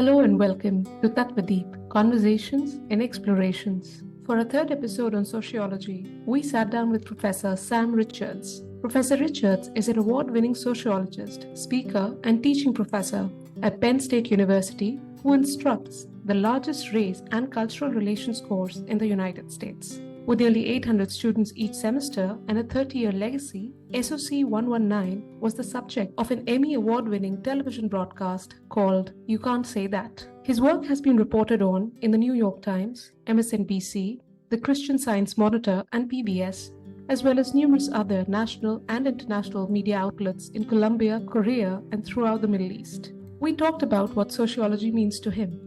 Hello and welcome to Tattva Conversations and Explorations. For our third episode on sociology, we sat down with Professor Sam Richards. Professor Richards is an award-winning sociologist, speaker, and teaching professor at Penn State University who instructs the largest race and cultural relations course in the United States. With nearly 800 students each semester and a 30-year legacy, SOC 119 was the subject of an Emmy Award-winning television broadcast called You Can't Say That. His work has been reported on in the New York Times, MSNBC, the Christian Science Monitor, and PBS, as well as numerous other national and international media outlets in Colombia, Korea, and throughout the Middle East. We talked about what sociology means to him,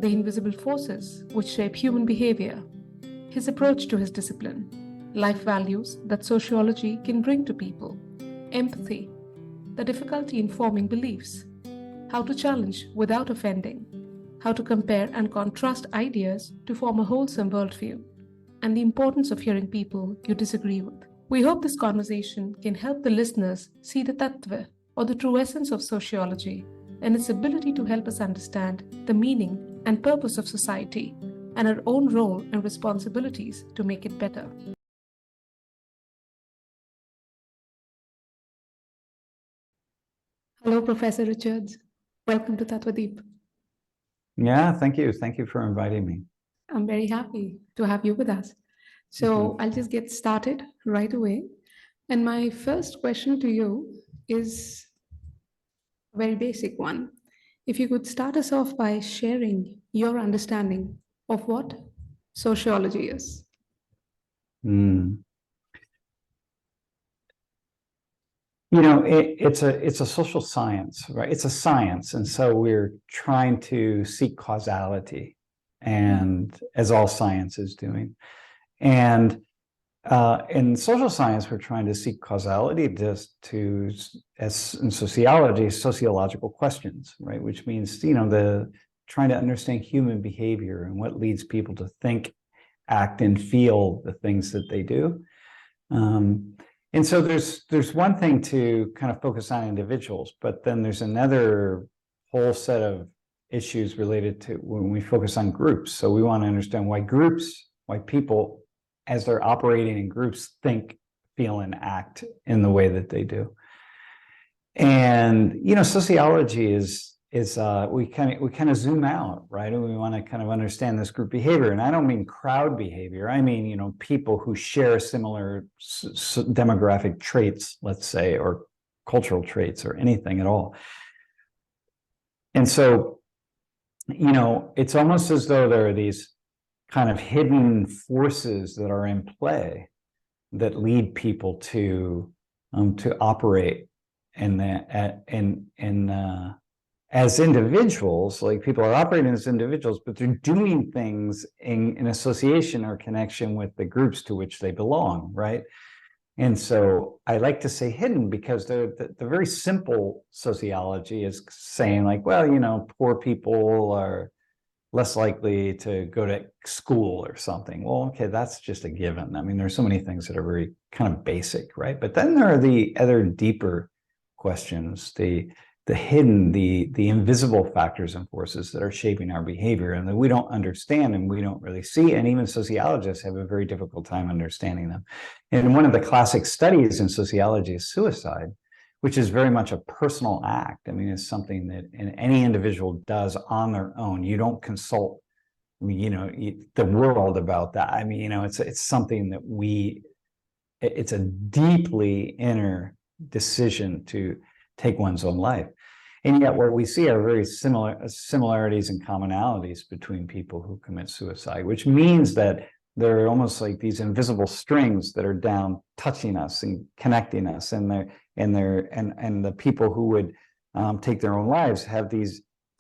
the invisible forces which shape human behavior, his approach to his discipline, life values that sociology can bring to people, empathy, the difficulty in forming beliefs, how to challenge without offending, how to compare and contrast ideas to form a wholesome worldview, and the importance of hearing people you disagree with. We hope this conversation can help the listeners see the tattva, or the true essence of sociology, and its ability to help us understand the meaning and purpose of society, and our own role and responsibilities to make it better. Hello, Professor Richards. Welcome to Tattva. Yeah, thank you. Thank you for inviting me. I'm very happy to have you with us. So I'll just get started right away. And my first question to you is a very basic one. If you could start us off by sharing your understanding of what sociology is. You know, it's a social science, right? It's a science, and so we're trying to seek causality, and as all science is doing. And in social science, we're trying to seek causality just to, as in sociology, sociological questions, right? Which means, trying to understand human behavior and what leads people to think, act, and feel the things that they do. And so there's one thing to kind of focus on individuals, but then there's another whole set of issues related to when we focus on groups. So we want to understand why people, as they're operating in groups, think, feel, and act in the way that they do. And, sociology is we kind of zoom out, right? And we want to kind of understand this group behavior. And I don't mean crowd behavior. I mean, people who share similar demographic traits, let's say, or cultural traits or anything at all. And so, it's almost as though there are these kind of hidden forces that are in play that lead people to operate as individuals. Like, people are operating as individuals, but they're doing things in association or connection with the groups to which they belong, right? And so I like to say hidden because the very simple sociology is saying, like, well, poor people are less likely to go to school or something. Well, okay, that's just a given. I mean, there's so many things that are very kind of basic, right? But then there are the other deeper questions, the hidden, the invisible factors and forces that are shaping our behavior and that we don't understand and we don't really see. And even sociologists have a very difficult time understanding them. And one of the classic studies in sociology is suicide, which is very much a personal act. I mean, it's something that any individual does on their own. You don't consult, the world about that. I mean, it's something that it's a deeply inner decision to take one's own life. And yet what we see are very similarities and commonalities between people who commit suicide, which means that there are almost like these invisible strings that are down touching us and connecting us, and the people who would take their own lives have the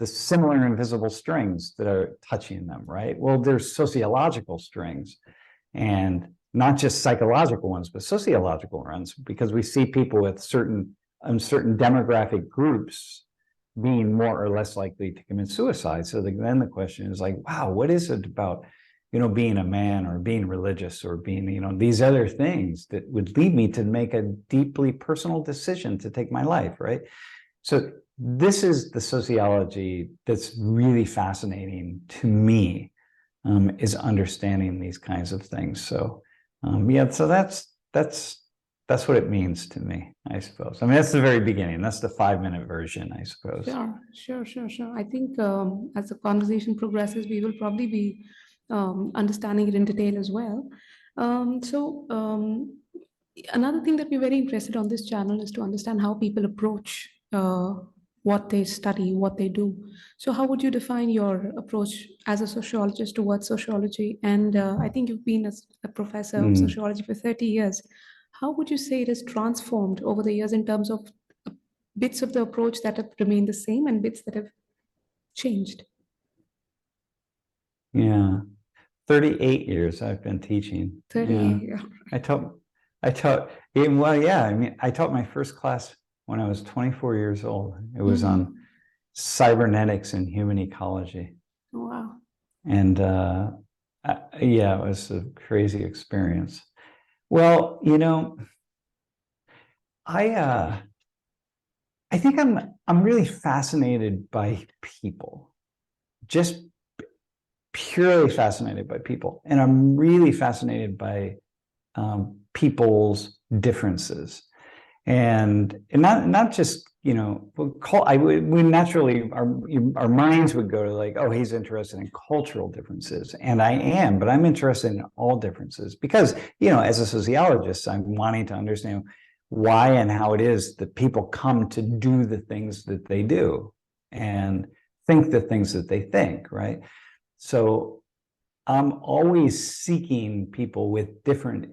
similar invisible strings that are touching them, right? Well, there's sociological strings, and not just psychological ones, but sociological ones, because we see people with certain demographic groups being more or less likely to commit suicide. So then the question is like, wow, what is it about, being a man or being religious or being, these other things that would lead me to make a deeply personal decision to take my life, right? So this is the sociology that's really fascinating to me, is understanding these kinds of things. So yeah, so that's what it means to me, I suppose. I mean, that's the very beginning. That's the 5-minute version, I suppose. Sure. I think as the conversation progresses, we will probably be understanding it in detail as well. Another thing that we're very interested on this channel is to understand how people approach what they study, what they do. So, how would you define your approach as a sociologist towards sociology? And I think you've been a professor of Mm. sociology for 30 years. How would you say it has transformed over the years in terms of bits of the approach that have remained the same and bits that have changed? Yeah. 38 years I've been teaching. 38. Yeah. I taught, well, yeah, I mean, I taught my first class when I was 24 years old. It was on cybernetics and human ecology. Wow. And yeah, it was a crazy experience. Well, I think I'm really fascinated by people, just purely fascinated by people, and I'm really fascinated by people's differences, and not just we naturally our minds would go to like, oh, he's interested in cultural differences, and I am, but I'm interested in all differences because as a sociologist, I'm wanting to understand why and how it is that people come to do the things that they do and think the things that they think, right? So I'm always seeking people with different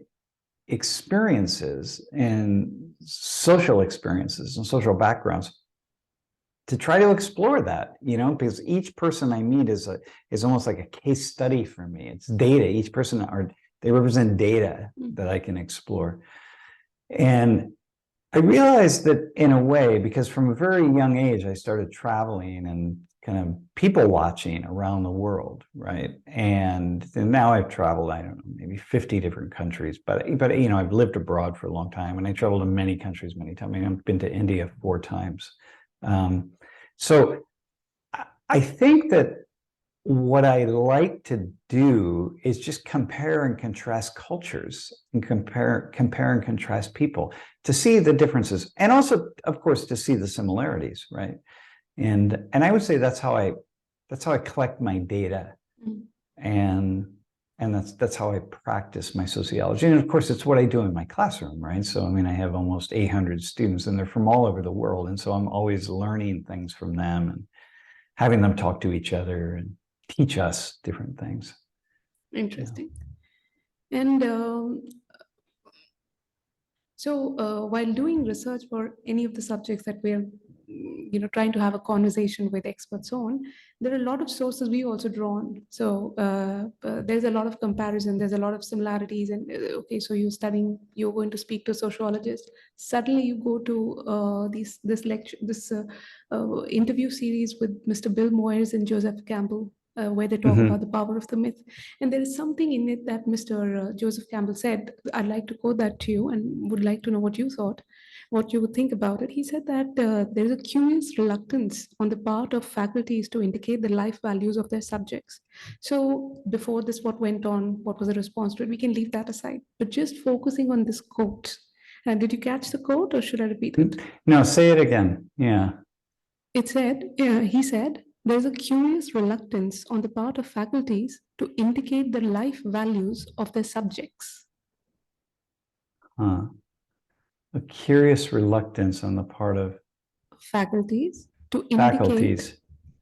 experiences and social experiences and social backgrounds to try to explore that, because each person I meet is almost like a case study for me. It's data. Each person they represent data that I can explore. And I realized that in a way, because from a very young age, I started traveling and kind of people watching around the world, right? And now I've traveled, I don't know, maybe 50 different countries, but I've lived abroad for a long time, and I traveled to many countries many times. I mean, I've been to India 4 times. So I think that what I like to do is just compare and contrast cultures and compare and contrast people to see the differences, and also, of course, to see the similarities, right? And I would say that's how I collect my data, and that's how I practice my sociology. And of course, it's what I do in my classroom, right? So I mean, I have almost 800 students, and they're from all over the world, and so I'm always learning things from them and having them talk to each other and teach us different things. Interesting. Yeah. And while doing research for any of the subjects that we're trying to have a conversation with experts on, there are a lot of sources we also draw on. So there's a lot of comparison, there's a lot of similarities. And okay, so you're going to speak to a sociologist. Suddenly you go to this interview series with Mr. Bill Moyers and Joseph Campbell, where they talk about the power of the myth. And there is something in it that Mr. Joseph Campbell said. I'd like to quote that to you and would like to know what you would think about it. He said that there is a curious reluctance on the part of faculties to indicate the life values of their subjects. So before this, what went on, what was the response to it? We can leave that aside, but just focusing on this quote. And did you catch the quote, or should I repeat it? No, say it again. Yeah. He said, there's a curious reluctance on the part of faculties to indicate the life values of their subjects. A curious reluctance on the part of faculties to indicate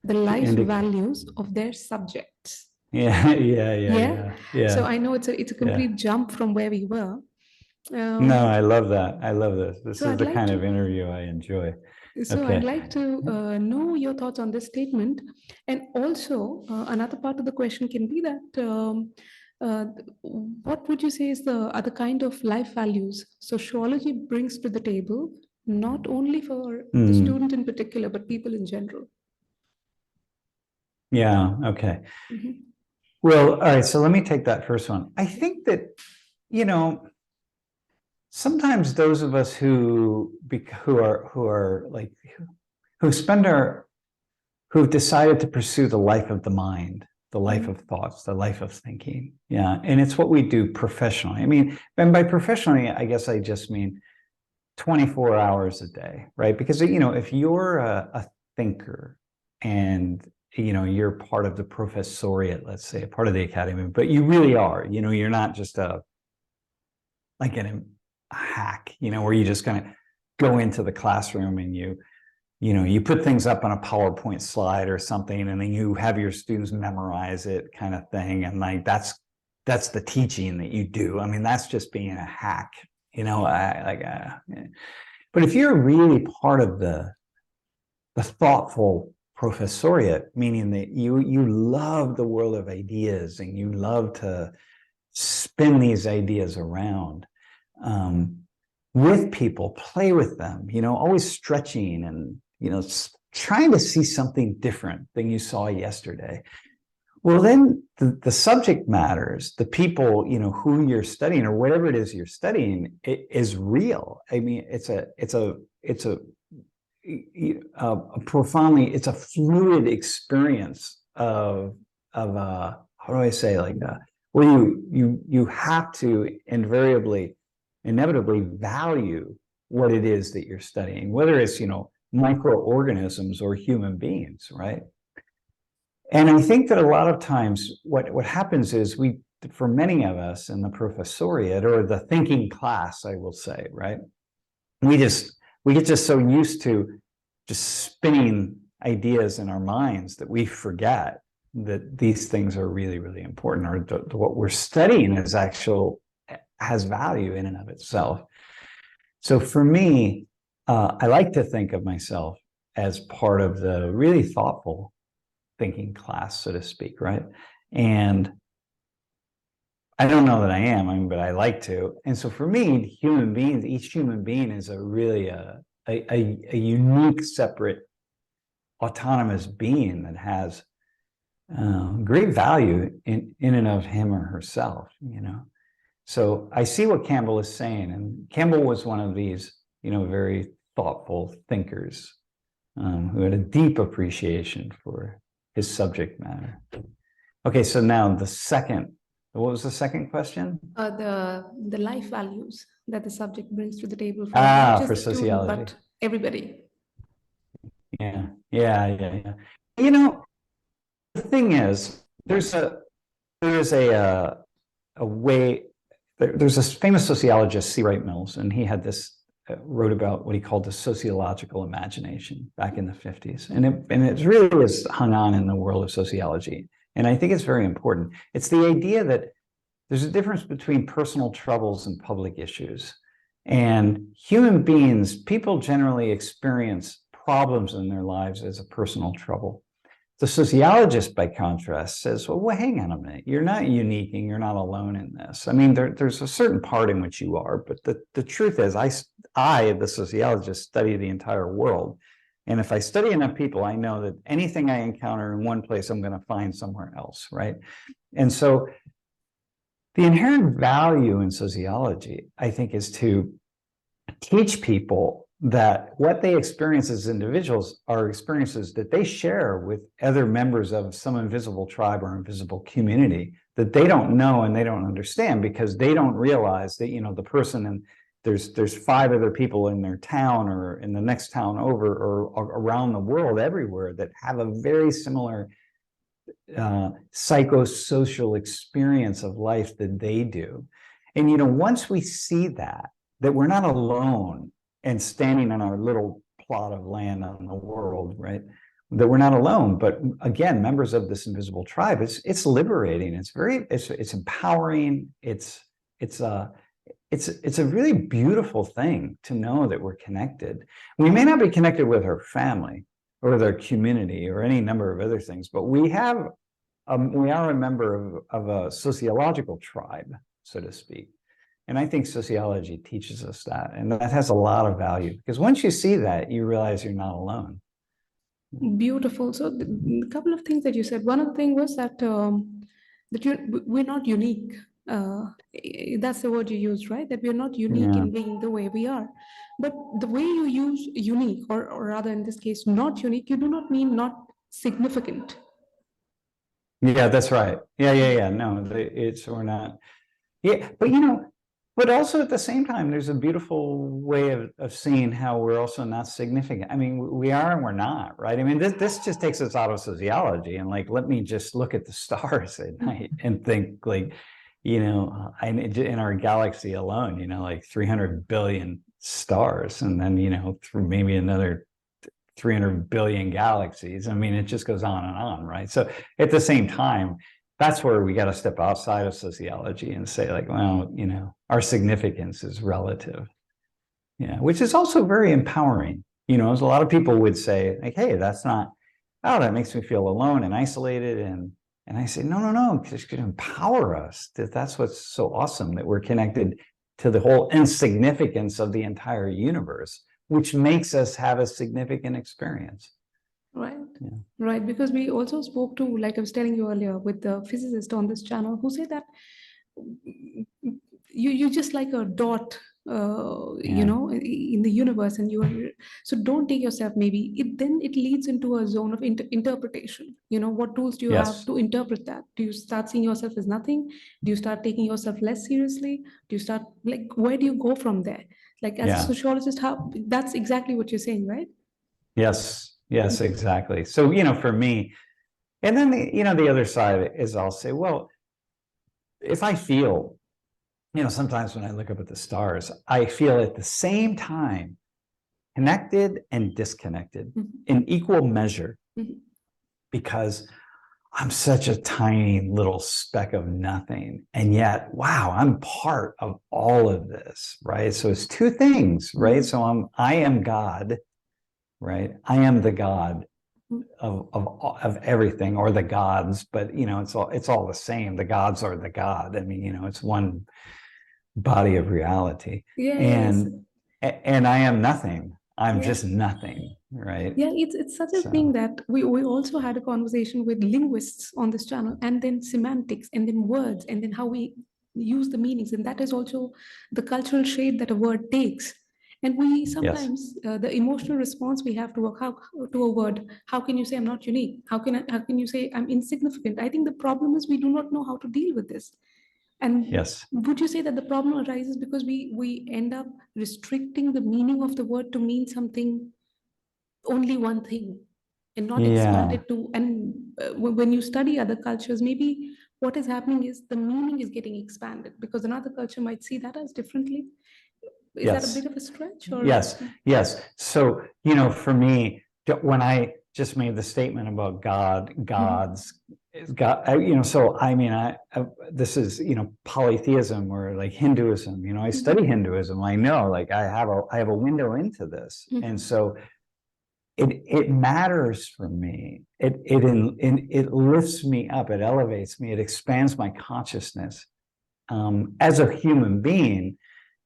the life values of their subjects. Yeah. So I know it's a complete jump from where we were. No, I love that. I love this. This is the kind of interview I enjoy. So I'd like to know your thoughts on this statement. And also, another part of the question can be that what would you say is the other kind of life values sociology brings to the table, not only for the student in particular, but people in general? Yeah, okay. Well, all right, so let me take that first one. I think that, sometimes those of us who are like who've decided to pursue the life of the mind, the life of thoughts, the life of thinking. Yeah. And it's what we do professionally. I mean, and by professionally, I guess I just mean 24 hours a day, right? Because, if you're a thinker and, you're part of the professoriate, let's say, a part of the academy, but you really are, you're not just a hack, where you just kind of go into the classroom and you put things up on a PowerPoint slide or something, and then you have your students memorize it, kind of thing. And like, that's the teaching that you do. I mean, that's just being a hack, but if you're really part of the thoughtful professoriate, meaning that you love the world of ideas and you love to spin these ideas around, with people, play with them, always stretching and, trying to see something different than you saw yesterday. Well, then the subject matters, the people, who you're studying or whatever it is you're studying, it is real. I mean, it's a profoundly, it's a fluid experience of how do I say, where you have to inevitably value what it is that you're studying, whether it's, microorganisms or human beings, right? And I think that a lot of times what happens is for many of us in the professoriate or the thinking class, I will say, right? We get just so used to just spinning ideas in our minds that we forget that these things are really, really important, or what we're studying has value in and of itself. So for me, I like to think of myself as part of the really thoughtful thinking class, so to speak, right? And I don't know that I am, but I like to. And so for me, each human being is a unique, separate, autonomous being that has great value in and of him or herself, So I see what Campbell is saying, and Campbell was one of these, very thoughtful thinkers who had a deep appreciation for his subject matter. Okay, so now what was the second question? The life values that the subject brings to the table for not just for the student, sociology. but everybody. Yeah. The thing is, there's a way. There's this famous sociologist, C. Wright Mills, and he had wrote about what he called the sociological imagination back in the 50s. And it really was hung on in the world of sociology. And I think it's very important. It's the idea that there's a difference between personal troubles and public issues. And human beings, people generally experience problems in their lives as a personal trouble. The sociologist, by contrast, says, well, hang on a minute. You're not unique and you're not alone in this. I mean, there's a certain part in which you are, but the truth is, I, the sociologist, study the entire world. And if I study enough people, I know that anything I encounter in one place, I'm going to find somewhere else, right? And so the inherent value in sociology, I think, is to teach people that what they experience as individuals are experiences that they share with other members of some invisible tribe or invisible community that they don't know and they don't understand, because they don't realize that, the person, and there's 5 other people in their town or in the next town over or around the world, everywhere, that have a very similar psychosocial experience of life that they do. And, once we see that we're not alone and standing on our little plot of land on the world, right? That we're not alone, but again, members of this invisible tribe. It's liberating. It's empowering. It's a really beautiful thing to know that we're connected. We may not be connected with our family or with our community or any number of other things, but we are a member of a sociological tribe, so to speak. And I think sociology teaches us that. And that has a lot of value, because once you see that, you realize you're not alone. Beautiful. So a couple of things that you said. One of the things was that we're not unique. That's the word you used, right? That we're not unique in being the way we are. But the way you use unique, or rather in this case, not unique, you do not mean not significant. Yeah, that's right. Yeah. No, it's we're not. Yeah, but you know, but also at the same time, there's a beautiful way of seeing how we're also not significant. I mean, we are and we're not, right? I mean, this just takes us out of sociology and like, let me just look at the stars at night and think like, you know, in our galaxy alone, you know, like 300 billion stars, and then, you know, through maybe another 300 billion galaxies. I mean, it just goes on, right? So at the same time, that's where we got to step outside of sociology and say like, well, you know, our significance is relative. Yeah, which is also very empowering. You know, as a lot of people would say, like, hey, that's not, oh, that makes me feel alone and isolated. And I say, no, it's going to empower us. That's what's so awesome, that we're connected to the whole insignificance of the entire universe, which makes us have a significant experience. Right. Yeah. Right. Because we also spoke to, like I was telling you earlier, with the physicist on this channel who said that you just like a dot, Yeah. in the universe, and you're, so don't take yourself, maybe it leads into a zone of interpretation. You know, what tools do you have Yes. to interpret that? Do you start seeing yourself as nothing? Do you start taking yourself less seriously? Do you start, like, where do you go from there? Like, as a Yeah. sociologist, how, that's exactly what you're saying, right? Yes, exactly. So, you know, for me, and then the other side is I'll say, well, if I feel, you know, sometimes when I look up at the stars, I feel at the same time connected and disconnected in equal measure, because I'm such a tiny little speck of nothing. And yet, wow, I'm part of all of this, right? So it's two things, right? So I am God, right? I am the God of everything, or the gods, but you know, it's all the same. The gods are the God. I mean, you know, it's one body of reality. Yes. And I am nothing. I'm Yeah. just nothing, right? Yeah, it's such a thing So that we also had a conversation with linguists on this channel, and then semantics, and then words, and then how we use the meanings, and that is also the cultural shape that a word takes. And we yes, sometimes, the emotional response we have to to a word. How can you say I'm not unique? How can you say I'm insignificant? I think the problem is we do not know how to deal with this. And yes, would you say that the problem arises because we end up restricting the meaning of the word to mean something, only one thing, and not expand yeah, it to, and when you study other cultures, maybe what is happening is the meaning is getting expanded because another culture might see that as differently. Is that a yes, bit of a stretch, or? yes. So, you know, for me, when I just made the statement about gods, God, you know, so I mean, this is, you know, polytheism or like Hinduism. You know, I study Hinduism. I know, like, I have a window into this, and so it matters for me. It lifts me up. It elevates me. It expands my consciousness as a human being,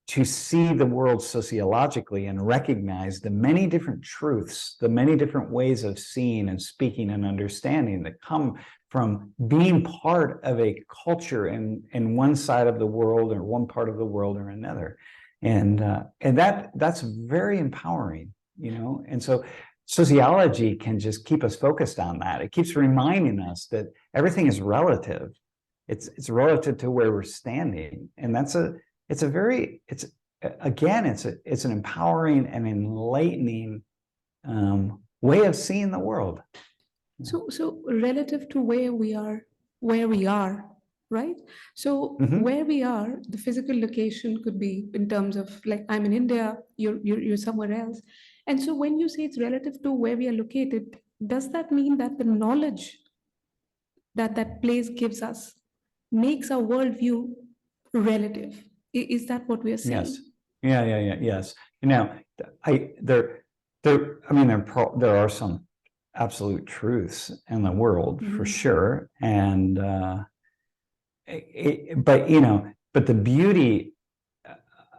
to see the world sociologically and recognize the many different truths, the many different ways of seeing and speaking and understanding that come from being part of a culture in one side of the world, or one part of the world or another. And that's very empowering, you know. And so sociology can just keep us focused on that. It keeps reminding us that everything is relative. It's relative to where we're standing. And it's an empowering and enlightening way of seeing the world. So relative to where we are, right? So where we are, the physical location could be in terms of, like, I'm in India, you're somewhere else. And so when you say it's relative to where we are located, does that mean that the knowledge that that place gives us makes our worldview relative? Is that what we are Yes. saying? Yes. Now, there are some absolute truths in the world for sure, and but the beauty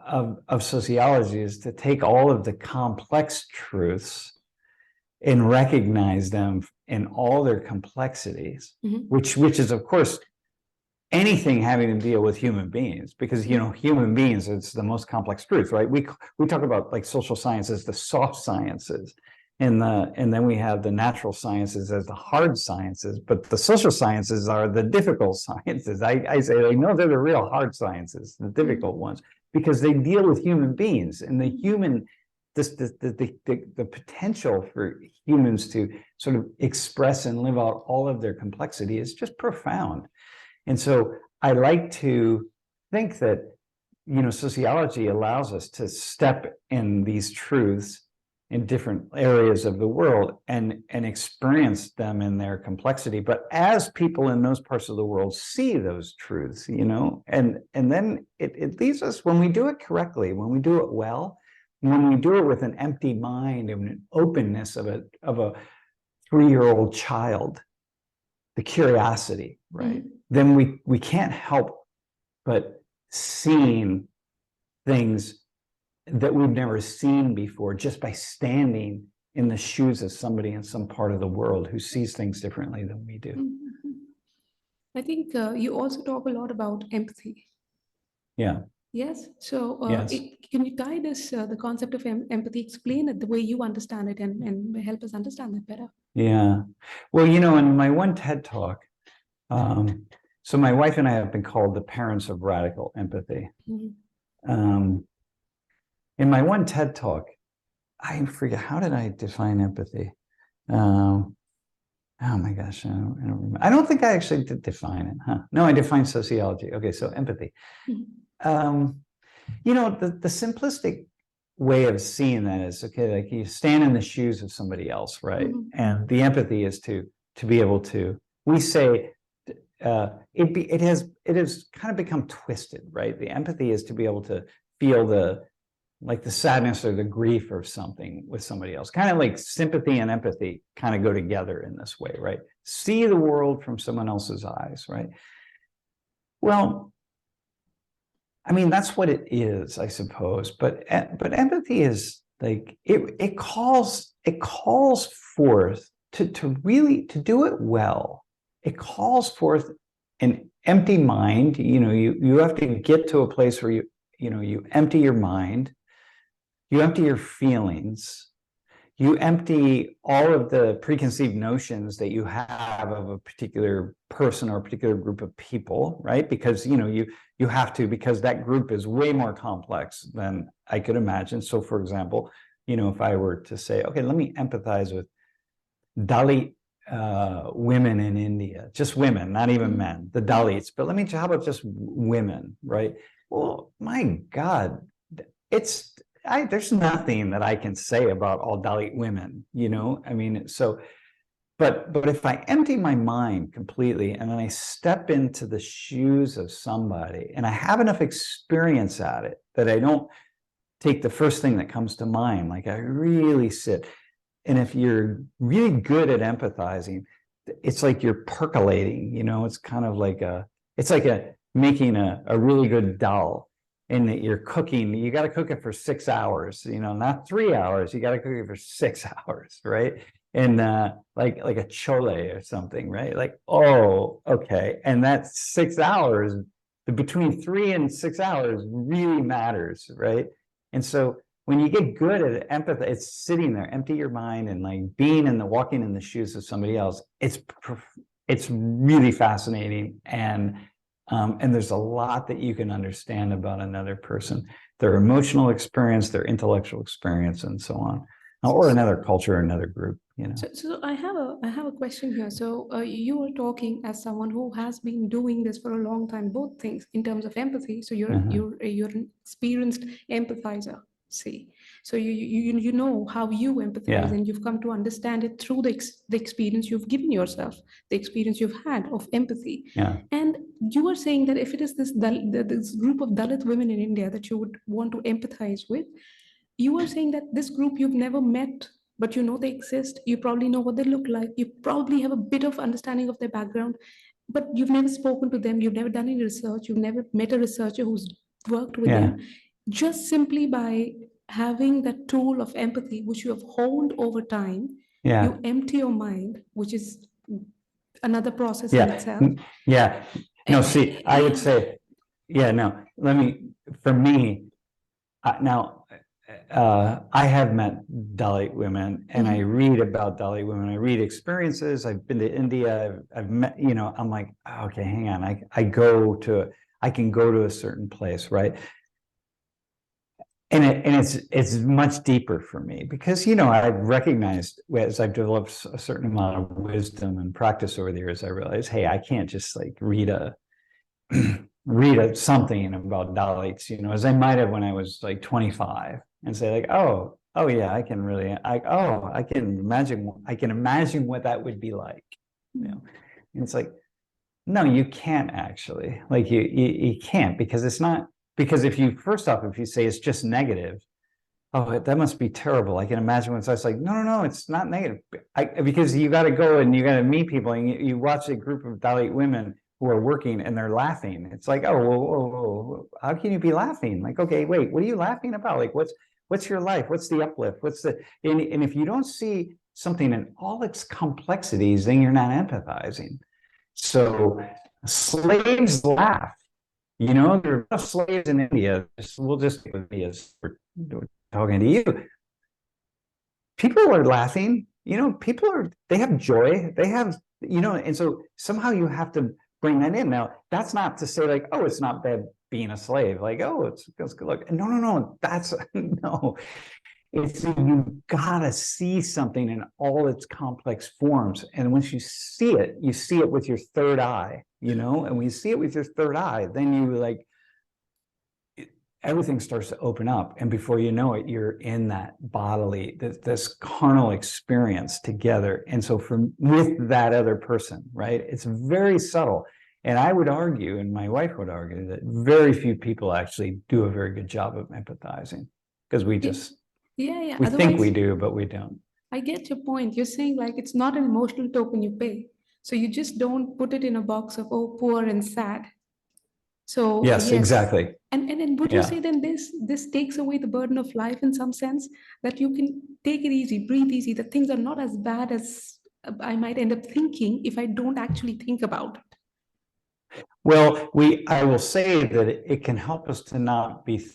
of sociology is to take all of the complex truths and recognize them in all their complexities, which is, of course, anything having to deal with human beings, because human beings, it's the most complex truth, right? We talk about like social sciences, the soft sciences, and then we have the natural sciences as the hard sciences, but the social sciences are the difficult sciences. I say, like, no, they're the real hard sciences, the difficult ones, because they deal with human beings and the human, the potential for humans to sort of express and live out all of their complexity is just profound. And so I like to think that, sociology allows us to step in these truths in different areas of the world and experience them in their complexity. But as people in those parts of the world see those truths, and then it leaves us, when we do it correctly, when we do it well, when we do it with an empty mind and an openness of a 3-year-old child, the curiosity, right? Mm-hmm. Then we can't help but seeing things that we've never seen before, just by standing in the shoes of somebody in some part of the world who sees things differently than we do. Mm-hmm. I think you also talk a lot about empathy. Yeah. Yes. So yes. Can you tie this, the concept of empathy, explain it the way you understand it and help us understand it better? Yeah. Well, in my one TED Talk, so my wife and I have been called the parents of radical empathy. Mm-hmm. In my one TED Talk, I forget, how did I define empathy? Oh my gosh, I don't remember. I don't think I actually did define it, huh? No, I defined sociology. Okay, so empathy. Mm-hmm. The simplistic way of seeing that is, okay, like you stand in the shoes of somebody else, right? Mm-hmm. And the empathy is to be able to, we say, it has kind of become twisted, right? The empathy is to be able to feel the sadness or the grief or something with somebody else. Kind of like sympathy and empathy kind of go together in this way, right? See the world from someone else's eyes, right? Well, I mean, that's what it is, I suppose. But empathy is like, it calls forth to really, to do it well. It calls forth an empty mind. You have to get to a place where you empty your mind. You empty your feelings, you empty all of the preconceived notions that you have of a particular person or a particular group of people, right? Because, you have to, because that group is way more complex than I could imagine. So, for example, if I were to say, okay, let me empathize with Dalit women in India, just women, not even men, the Dalits, but how about just women, right? Well, my God, there's nothing that I can say about all Dalit women, I mean, so, but if I empty my mind completely and then I step into the shoes of somebody and I have enough experience at it that I don't take the first thing that comes to mind, like I really sit. And if you're really good at empathizing, it's like you're percolating, it's kind of like making a really good dal. And that you're cooking, you got to cook it for 6 hours, not 3 hours. You got to cook it for 6 hours, right? And like a chole or something, right? Like, oh, okay. And that's 6 hours, between 3 and 6 hours really matters, right? And so when you get good at empathy, it's sitting there, empty your mind, and like walking in the shoes of somebody else. It's really fascinating, and there's a lot that you can understand about another person, their emotional experience, their intellectual experience, and so on, or another culture, another group. So I have a question here. So you are talking as someone who has been doing this for a long time, both things in terms of empathy. So you're an experienced empathizer. See, so you know how you empathize, and you've come to understand it through the experience you've given yourself, the experience you've had of empathy. Yeah. And you are saying that if it is this group of Dalit women in India that you would want to empathize with, you are saying that this group you've never met, but they exist. You probably know what they look like. You probably have a bit of understanding of their background, but you've never spoken to them. You've never done any research. You've never met a researcher who's worked with them. Just simply by having that tool of empathy, which you have honed over time, you empty your mind, which is another process in itself. Yeah. No, see, I would say, yeah, no, for me, I have met Dalit women, and I read about Dalit women. I read experiences. I've been to India. I've met, I'm like, okay, hang on. I can go to a certain place, right? And it's much deeper for me because, I've recognized as I've developed a certain amount of wisdom and practice over the years, I realized, hey, I can't just like read something about Dalits, as I might have when I was like 25 and say like, oh yeah, I can imagine what that would be like, And it's like, no, you can't actually, like you can't, because it's not, because if you say it's just negative, oh, that must be terrible. I can imagine when it's like, no, it's not negative. Because you got to go and you got to meet people, and you watch a group of Dalit women who are working and they're laughing. It's like, oh, whoa, how can you be laughing? Like, okay, wait, what are you laughing about? Like, what's your life? What's the uplift? And if you don't see something in all its complexities, then you're not empathizing. So slaves laugh. There are enough slaves in India. We'll just with me as we're talking to you. People are laughing. They have joy. They have, and so somehow you have to bring that in. Now, that's not to say like, oh, it's not bad being a slave. Like, oh, it's good look. No. That's no. It's you gotta see something in all its complex forms, and once you see it with your third eye, and when you see it with your third eye, then you like everything starts to open up, and before you know it, you're in that bodily, this carnal experience together, and so with that other person, right? It's very subtle, and I would argue, and my wife would argue, that very few people actually do a very good job of empathizing, because we just yeah. we think we do, but we don't. I get your point. You're saying like it's not an emotional token you pay, so you just don't put it in a box of, oh, poor and sad. So yes, exactly. And would you say then this takes away the burden of life in some sense, that you can take it easy, breathe easy, that things are not as bad as I might end up thinking if I don't actually think about it? Well, I will say that it can help us to not be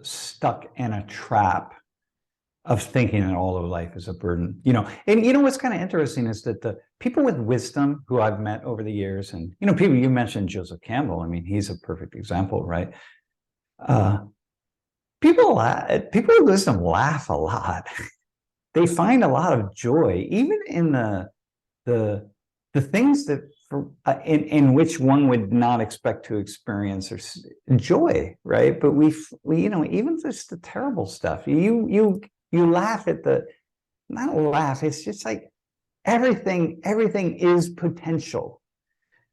stuck in a trap of thinking that all of life is a burden, and what's kind of interesting is that the people with wisdom who I've met over the years, and people, you mentioned Joseph Campbell. I mean, he's a perfect example, right? People with wisdom laugh a lot. They find a lot of joy, even in the things that in which one would not expect to experience or joy, right? But we even just the terrible stuff. You laugh at not laugh, it's just like everything is potential,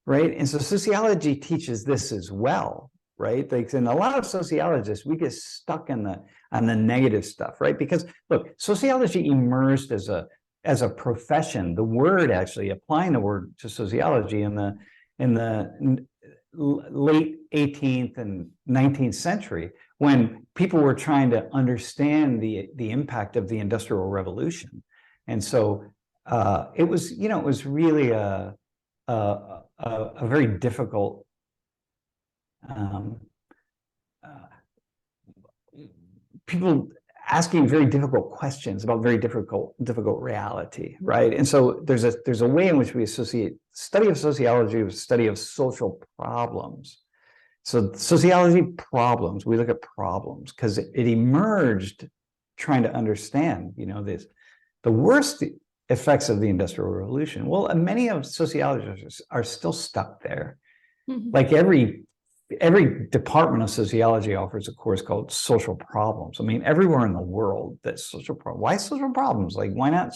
right? And so sociology teaches this as well, right? Like, and a lot of sociologists, we get stuck on the negative stuff, right? Because look, sociology emerged as a profession. The word, actually applying the word to sociology in the late 18th and 19th century, when people were trying to understand the impact of the Industrial Revolution. And so it was really a very difficult people asking very difficult questions about very difficult reality, right? And so there's a way in which we associate study of sociology with study of social problems. So sociology problems, we look at problems because it emerged trying to understand, the worst effects of the Industrial Revolution. Well, many of sociologists are still stuck there. Like every department of sociology offers a course called social problems. I mean, everywhere in the world, that's social problem. Why social problems? Like, why not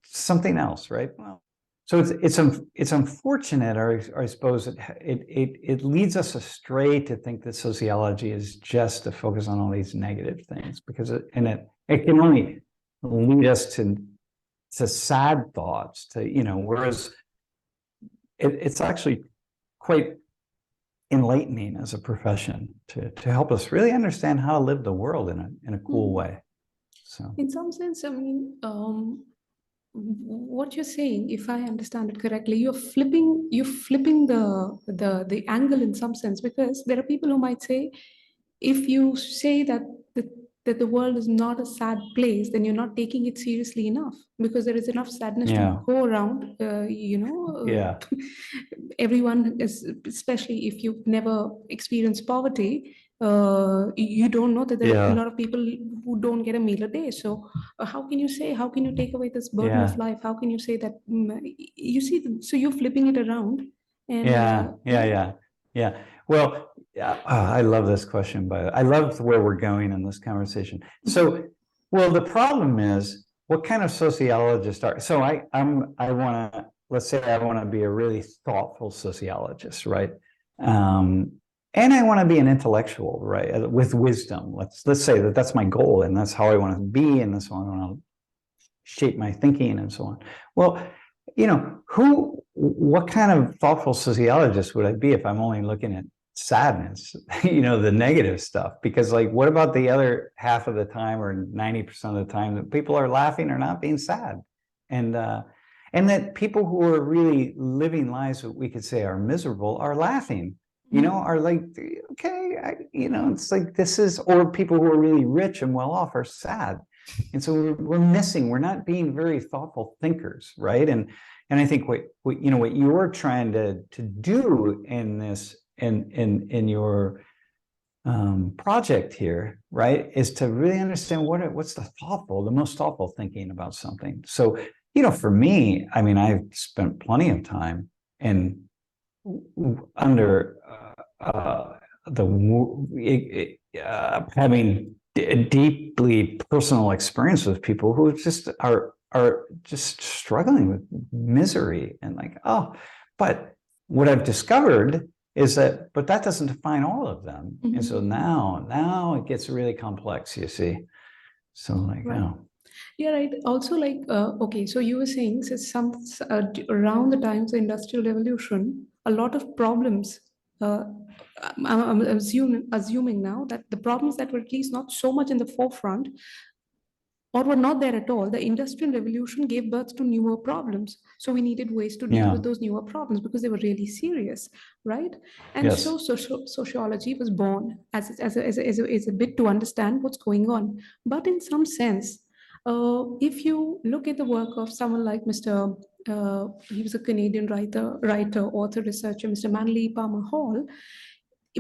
something else, right? Well, so it's unfortunate, or I suppose it leads us astray to think that sociology is just to focus on all these negative things, because it can only lead us to sad thoughts, whereas it's actually quite enlightening as a profession to help us really understand how to live the world in a cool way. So in some sense, I mean, what you're saying, if I understand it correctly, you're flipping the angle in some sense, because there are people who might say, if you say the, that the world is not a sad place, then you're not taking it seriously enough, because there is enough sadness to Yeah, go around. yeah, Everyone is, especially if you've never experienced poverty, you don't know that there are a yeah, lot of people who don't get a meal a day. So how can you take away this burden of yeah, life? How can you say that, you see, so you're flipping it around, and yeah, yeah, yeah. yeah, yeah. Well, yeah, I love this question, but I love where we're going in this conversation. So, well, the problem is, what kind of sociologist are, so I want to, let's say I want to be a really thoughtful sociologist, right? And I want to be an intellectual, right? With wisdom. Let's say that that's my goal, and that's how I want to be, and that's how I want to shape my thinking, and so on. Well, what kind of thoughtful sociologist would I be if I'm only looking at sadness, the negative stuff? Because, like, what about the other half of the time, or 90% of the time, that people are laughing or not being sad? And that people who are really living lives that we could say are miserable are laughing, are like, okay, it's like, this is, or people who are really rich and well off are sad. And so we're not being very thoughtful thinkers, right? And I think what you're trying to do in this, in your project here, right, is to really understand what's the most thoughtful thinking about something. So, for me, I mean, I've spent plenty of time under having deeply personal experience with people who just are just struggling with misery, and like, but what I've discovered is that doesn't define all of them. And so now it gets really complex, you see. So, like, Right. Yeah, right. Also, like, okay, so you were saying, so around the times of the Industrial Revolution, a lot of problems. Uh, I'm assuming now that the problems that were at least not so much in the forefront, or were not there at all, the Industrial Revolution gave birth to newer problems. So we needed ways to deal yeah, with those newer problems because they were really serious, right? And yes, so sociology was born as a bit to understand what's going on. But in some sense, if you look at the work of someone like Mr. He was a Canadian writer, author, researcher, Mr. Manly Palmer Hall,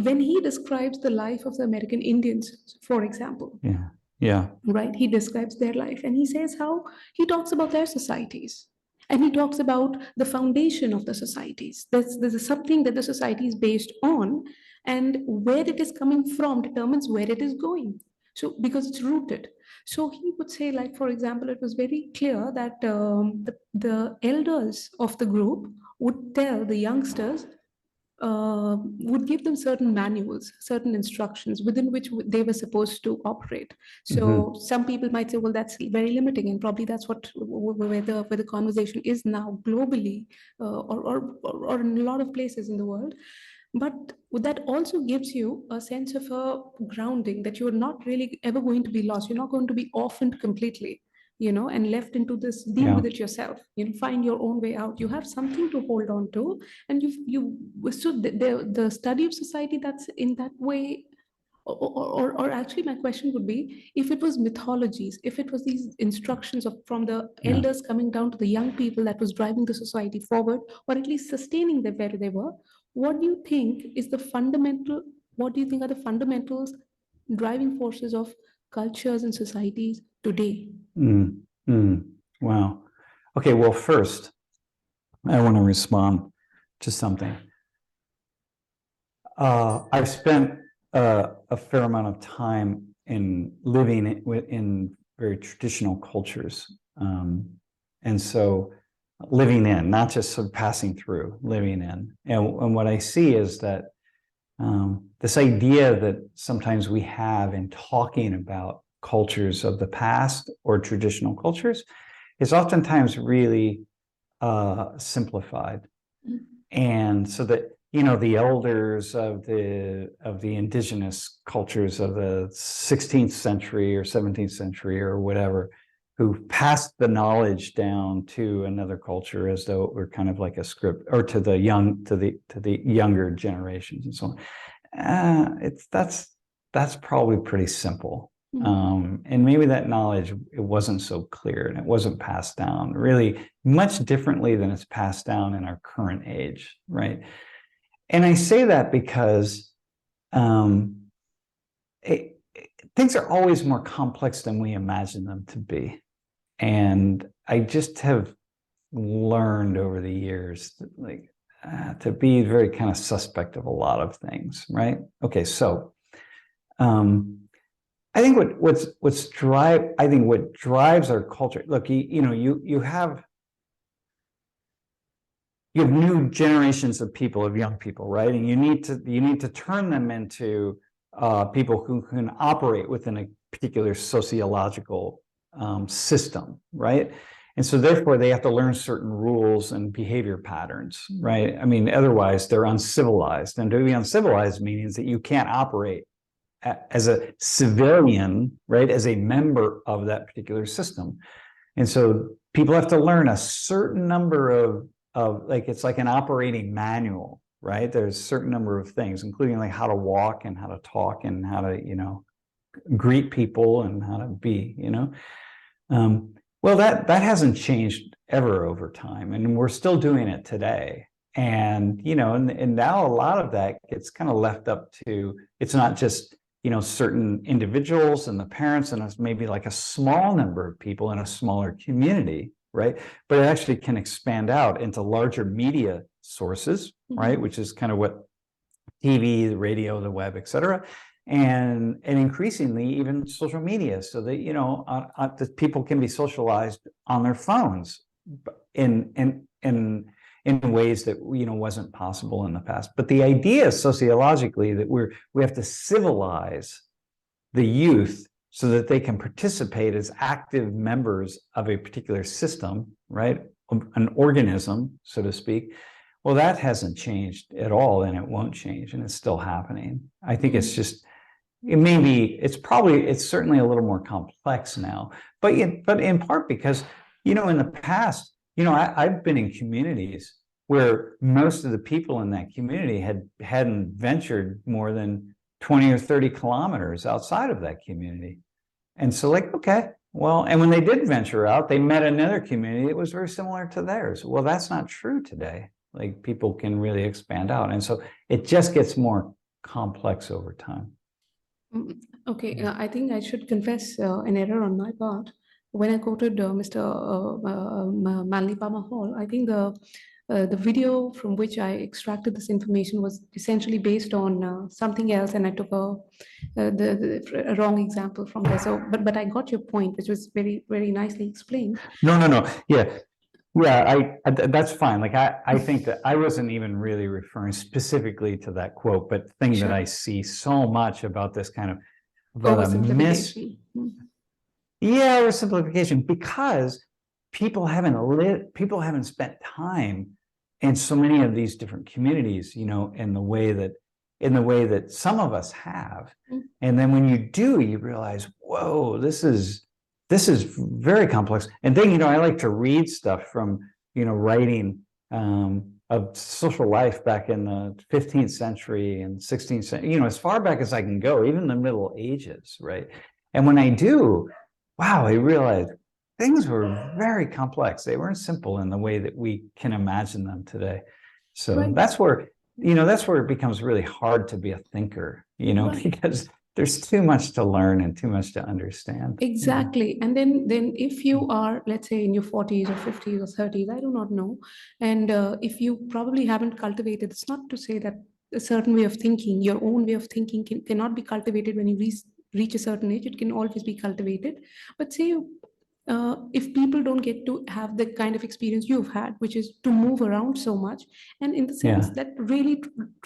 when he describes the life of the American Indians, for example, yeah, yeah, right? He describes their life, and he says how he talks about their societies, and he talks about the foundation of the societies. There's something that the society is based on, and where it is coming from determines where it is going. So, because it's rooted. So he would say, like, for example, it was very clear that the elders of the group would tell the youngsters, would give them certain manuals, certain instructions within which they were supposed to operate. So some people might say, well, that's very limiting, and probably that's where the conversation is now globally, or in a lot of places in the world. But that also gives you a sense of a grounding, that you're not really ever going to be lost. You're not going to be orphaned completely, and left into this, deal yeah, with it yourself, find your own way out. You have something to hold on to, and so the study of society that's in that way, or actually my question would be, if it was mythologies, if it was these instructions from the yeah. elders coming down to the young people, that was driving the society forward, or at least sustaining them where they were, what do you think is the fundamental what do you think are the fundamentals, driving forces of cultures and societies today? Mm, mm, wow. Okay, well, first, I want to respond to something. I've spent a fair amount of time in living in very traditional cultures. And so living in, not just sort of passing through, living in. And what I see is that this idea that sometimes we have in talking about cultures of the past or traditional cultures is oftentimes really simplified. And so that, the elders of the indigenous cultures of the 16th century or 17th century or whatever, who passed the knowledge down to another culture as though it were kind of like a script, or to the younger generations and so on. That's probably pretty simple. And maybe that knowledge, it wasn't so clear and it wasn't passed down really much differently than it's passed down in our current age, right? And I say that because things are always more complex than we imagine them to be. And I just have learned over the years that, to be very kind of suspect of a lot of things, right? Okay, so I think what drives our culture. Look, you have new generations of people, of young people, right? And you need to turn them into people who can operate within a particular sociological system, right? And so therefore they have to learn certain rules and behavior patterns, right? I mean, otherwise they're uncivilized. And to be uncivilized means that you can't operate as a civilian, right? As a member of that particular system. And so people have to learn a certain number of it's like an operating manual, right? There's a certain number of things, including like how to walk and how to talk and how to, greet people and how to be, well, that hasn't changed ever over time, and we're still doing it today. And and now a lot of that gets kind of left up to, it's not just certain individuals and the parents, and it's maybe like a small number of people in a smaller community, right? But it actually can expand out into larger media sources, right? Which is kind of what TV, the radio, the web, et cetera. And increasingly even social media, so that that people can be socialized on their phones in ways that wasn't possible in the past. But the idea sociologically that we have to civilize the youth so that they can participate as active members of a particular system, right? An organism, so to speak. Well, that hasn't changed at all, and it won't change, and it's still happening. I think it's just, it's certainly a little more complex now, but in part because, in the past, I've been in communities where most of the people in that community hadn't ventured more than 20 or 30 kilometers outside of that community. And so okay, well, and when they did venture out, they met another community that was very similar to theirs. Well, that's not true today. Like, people can really expand out. And so it just gets more complex over time. Okay, I think I should confess an error on my part. When I quoted Mr. Manly Palmer Hall, I think the video from which I extracted this information was essentially based on something else, and I took a wrong example from there. So, but I got your point, which was very, very nicely explained. No. Yeah, that's fine. Like, I think that I wasn't even really referring specifically to that quote, but thing that I see so much about this kind of oversimplification. Oversimplification, because people haven't spent time in so many of these different communities, in the way that some of us have. And then when you do, you realize, whoa, this is very complex. And then, I like to read stuff from, writing of social life back in the 15th century and 16th century, as far back as I can go, even the Middle Ages, right? And when I do, wow, I realize things were very complex. They weren't simple in the way that we can imagine them today. So that's where it becomes really hard to be a thinker, because there's too much to learn and too much to understand. Exactly. And then if you are, let's say, in your 40s or 50s or 30s, I do not know. And if you probably haven't cultivated, it's not to say that a certain way of thinking, your own way of thinking cannot be cultivated when you reach a certain age. It can always be cultivated. But say if people don't get to have the kind of experience you've had, which is to move around so much, and in the sense that really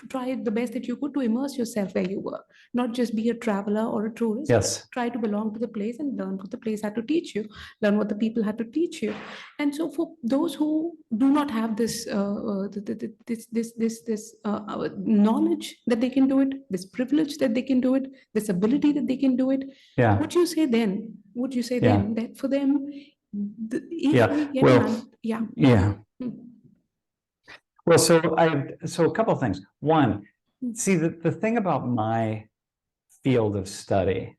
try the best that you could to immerse yourself where you were, not just be a traveler or a tourist. Yes. Try to belong to the place and learn what the place had to teach you, learn what the people had to teach you. And so for those who do not have this knowledge that they can do it, this privilege that they can do it, this ability that they can do it, what you say then? would you say Yeah. then that for them, if Yeah. we get Well, yeah. yeah. Mm. Well, so a couple of things. One, Mm. see, the thing about my field of study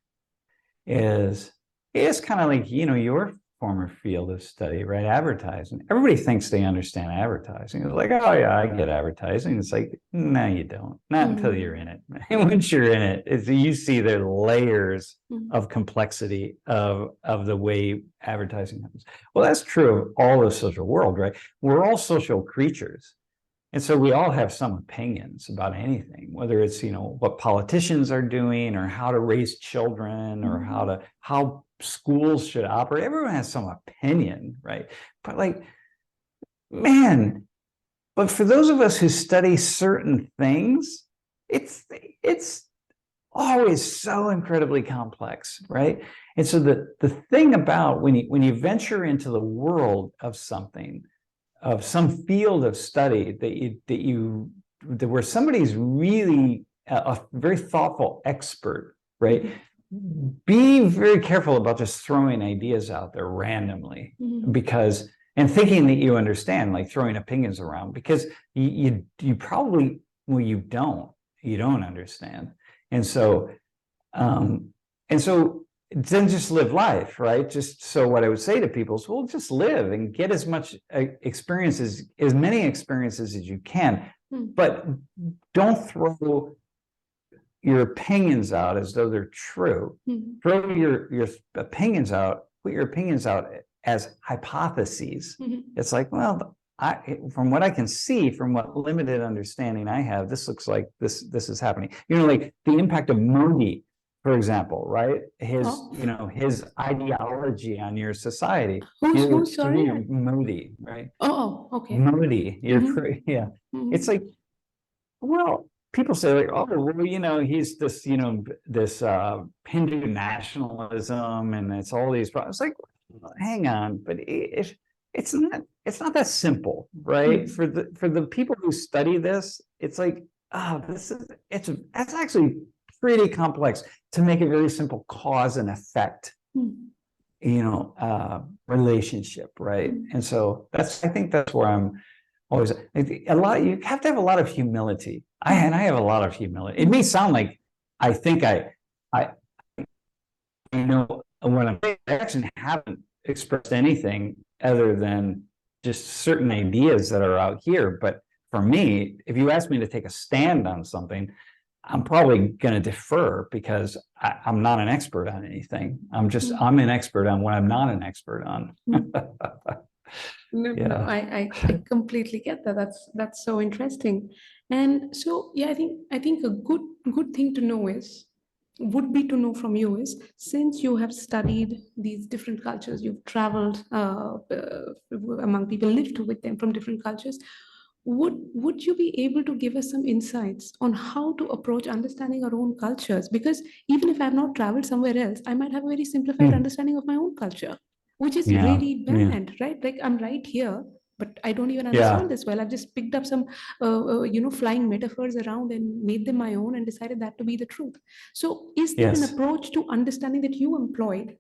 is it's kind of like, your former field of study, right? Advertising. Everybody thinks they understand advertising. It's like, oh yeah, I get advertising. It's like, no, you don't. Not until you're in it. Once you're in it, you see the layers of complexity of the way advertising happens. Well, that's true of all the social world, right? We're all social creatures. And so we all have some opinions about anything, whether it's, what politicians are doing or how to raise children or how schools should operate. Everyone has some opinion, right? But like, man, but for those of us who study certain things, it's always so incredibly complex, right? And so the thing about when you venture into the world of something, of some field of study that where somebody's really a very thoughtful expert, right? Be very careful about just throwing ideas out there randomly, because and thinking that you understand, like throwing opinions around, because you probably, well, you don't understand. And so then just live life, right? Just so what I would say to people is, well, just live and get as much experiences, as many experiences as you can, but don't throw your opinions out as though they're true. Throw your opinions out, put your opinions out as hypotheses. It's like, well, from what I can see, from what limited understanding I have, this looks like this is happening. Like the impact of Modi, for example, right? His ideology on your society. Who's sorry? Modi, right? Okay. Modi, yeah. It's like, well, people say like, oh, well, he's this, this Hindu nationalism, and it's all these problems. It's like, hang on, but it's not that simple, right? For the people who study this, it's like, it's actually pretty complex to make a very simple cause and effect, relationship, right? And so I think that's where I'm always you have to have a lot of humility. I have a lot of humility. It may sound like I think I when I actually haven't expressed anything other than just certain ideas that are out here. But for me, if you ask me to take a stand on something, I'm probably going to defer, because I'm not an expert on anything. I'm an expert on what I'm not an expert on. No, I completely get that. That's so interesting. And so, yeah, I think a good thing to know would be to know from you is, since you have studied these different cultures, you've traveled among people, lived with them from different cultures, would you be able to give us some insights on how to approach understanding our own cultures? Because even if I have not traveled somewhere else, I might have a very simplified understanding of my own culture, which is really bad, right? Like, I'm right here, but I don't even understand this well. I've just picked up some, flying metaphors around and made them my own and decided that to be the truth. So is there an approach to understanding that you employed,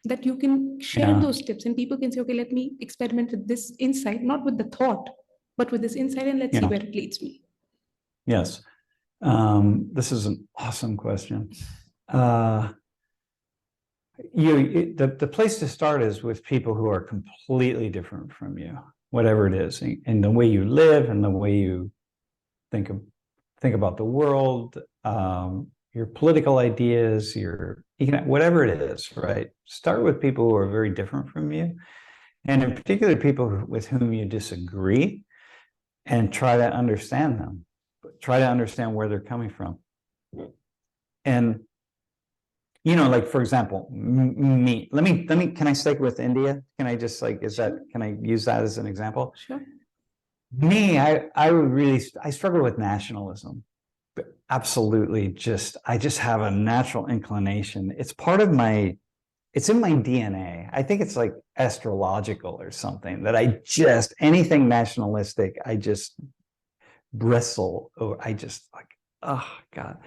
that you can share those tips and people can say, okay, let me experiment with this insight, not with the thought, but with this insight, and let's see where it leads me? Yes. This is an awesome question. The place to start is with people who are completely different from you, whatever it is, and the way you live and the way you think about the world, your political ideas, whatever it is, right? Start with people who are very different from you, and in particular, people with whom you disagree, and try to understand them. Try to understand where they're coming from. And like, for example, me. Let me. Can I stick with India? Can I just can I use that as an example? Sure. Me, I struggle with nationalism. Absolutely, I just have a natural inclination. It's part of it's in my DNA. I think it's like astrological or something, that anything nationalistic, I just bristle, or I just like, oh God.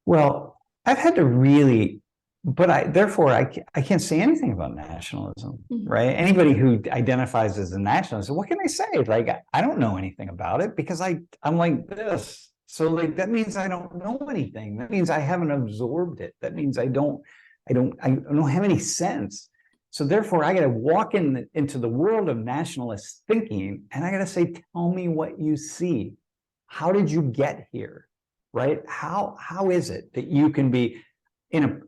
Well, I've had to really therefore I can't say anything about nationalism, right? Anybody who identifies as a nationalist, what can I say? Like, I don't know anything about it because I'm like this. So like, that means I don't know anything. That means I haven't absorbed it. That means I don't have any sense. So therefore I got to walk into the world of nationalist thinking, and I got to say, tell me what you see. How did you get here? Right? How is it that you can be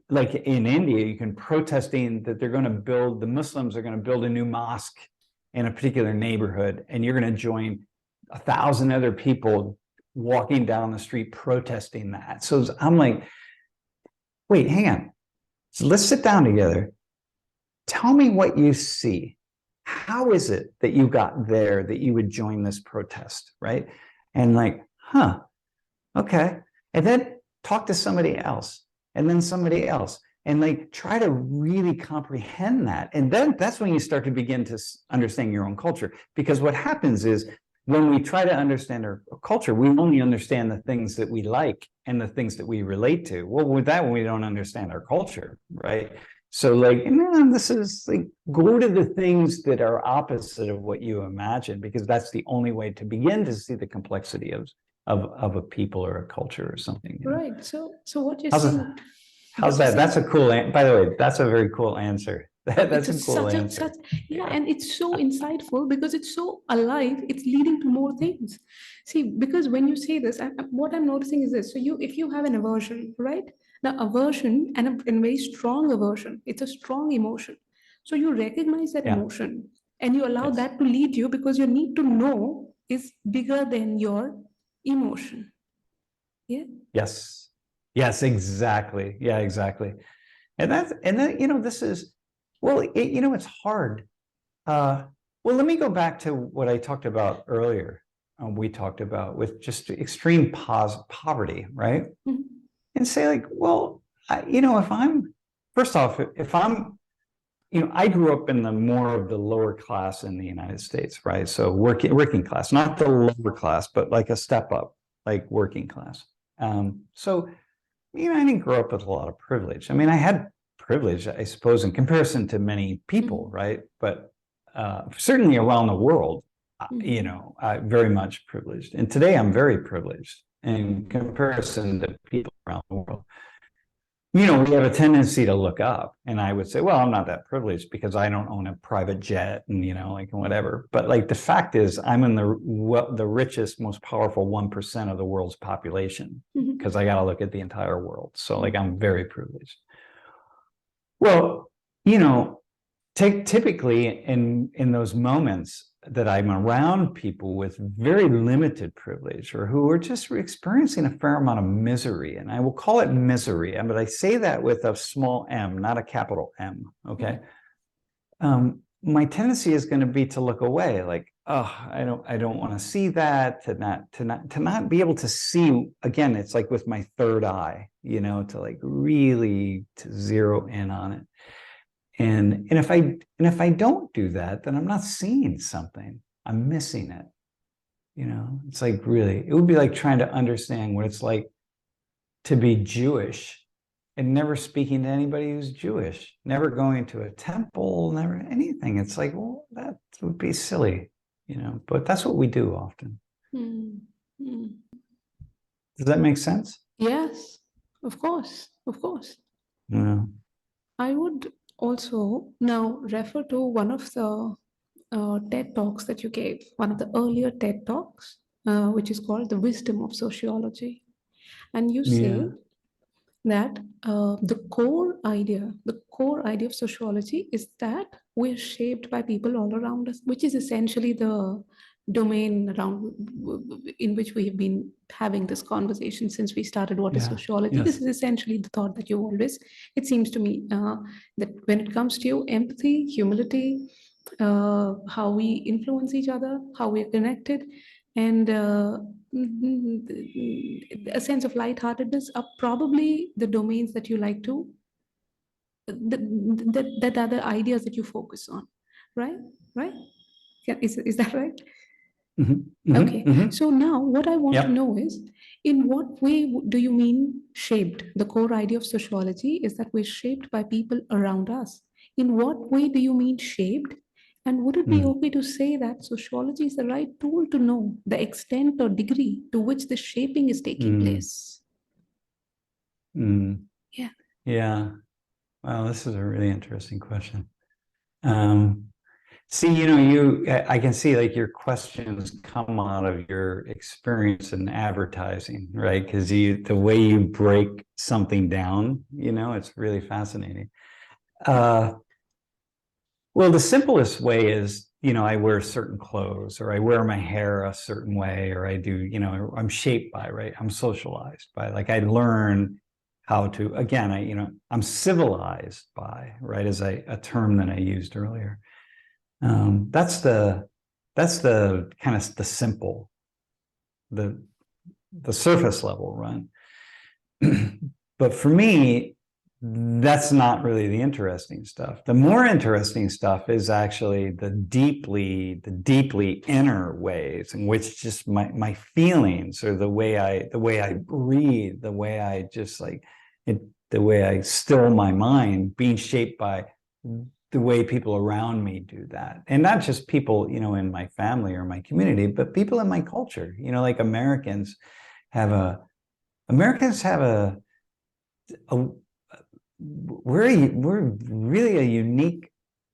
like in India, you can protesting that the Muslims are going to build a new mosque in a particular neighborhood, and you're going to join 1,000 other people walking down the street protesting that. So I'm like, wait, hang on. So let's sit down together. Tell me what you see. How is it that you got there, that you would join this protest, right? And like, okay. And then talk to somebody else, and then somebody else, and like try to really comprehend that. And then that's when you start to begin to understand your own culture. Because what happens is when we try to understand our culture, we only understand the things that we like and the things that we relate to. Well, with that, we don't understand our culture, right? So like, this is like, go to the things that are opposite of what you imagine, because that's the only way to begin to see the complexity of a people or a culture or something. Right. So what you're saying. How's that? That's a cool, by the way, that's a very cool answer. That's a cool answer. And it's so insightful because it's so alive. It's leading to more things. See, because when you say this, what I'm noticing is this. So if you have an aversion, right? Now, aversion and a very strong aversion, it's a strong emotion. So you recognize that emotion and you allow that to lead you, because your need to know is bigger than your emotion. Yeah. Yes, exactly. Yeah, exactly. And then, this is, well, it's hard. Well, let me go back to what I talked about earlier. We talked about with just extreme poverty, right? Mm-hmm. And say like, well, if I'm, first off, if I'm, I grew up in the more of the lower class in the United States, right? So working class, not the lower class, but like a step up, like working class. So, I didn't grow up with a lot of privilege. I mean, I had privilege, I suppose, in comparison to many people, right? But certainly around the world, very much privileged. And today I'm very privileged in comparison to people around the world. We have a tendency to look up, and I would say, well, I'm not that privileged because I don't own a private jet and, whatever. But like, the fact is, I'm in the richest, most powerful 1% of the world's population, because I got to look at the entire world. So like, I'm very privileged. Well, typically in those moments that I'm around people with very limited privilege, or who are just experiencing a fair amount of misery, and I will call it misery, but I say that with a small m, not a capital M, okay? My tendency is going to be to look away, like, oh, I don't want to see that, to not be able to see, again, it's like with my third eye, to like really to zero in on it. And if I don't do that, then I'm not seeing something. I'm missing it. It's like, really, it would be like trying to understand what it's like to be Jewish and never speaking to anybody who's Jewish, never going to a temple, never anything. It's like, well, that would be silly, but that's what we do often. Mm-hmm. Does that make sense? Yes, of course. Yeah. I would also now refer to one of the TED Talks that you gave, one of the earlier TED Talks, which is called The Wisdom of Sociology. And you say that the core idea of sociology is that we're shaped by people all around us, which is essentially the domain around in which we have been having this conversation since we started what is sociology. This is essentially the thought that you always, it seems to me, that when it comes to you, empathy, humility, how we influence each other, how we're connected, and a sense of lightheartedness are probably the domains that you like to, that are the ideas that you focus on, right? Is that right? Okay. So now what I want to know is, In what way do you mean shaped? The core idea of sociology is that we're shaped by people around us. In what way do you mean shaped? And would it be Mm, okay to say that sociology is the right tool to know the extent or degree to which the shaping is taking mm, place? mm. Yeah. Yeah. Wow, this is a really interesting question. Um, See, I can see like your questions come out of your experience in advertising, right? Because the way you break something down, it's really fascinating. Uh, well, the simplest way is, I wear certain clothes, or I wear my hair a certain way, or I do, I'm shaped by, right? I'm socialized by, like I learn how to, again, I'm civilized by, right? As a term that I used earlier. That's the kind of the simple, the surface level run. But for me, that's not really the interesting stuff. The more interesting stuff is actually the deeply inner ways in which just my feelings, or the way I breathe, the way I just like it, the way I still my mind, being shaped by the way people around me do that. And not just people, in my family or my community, but people in my culture. Like Americans have a we're really a unique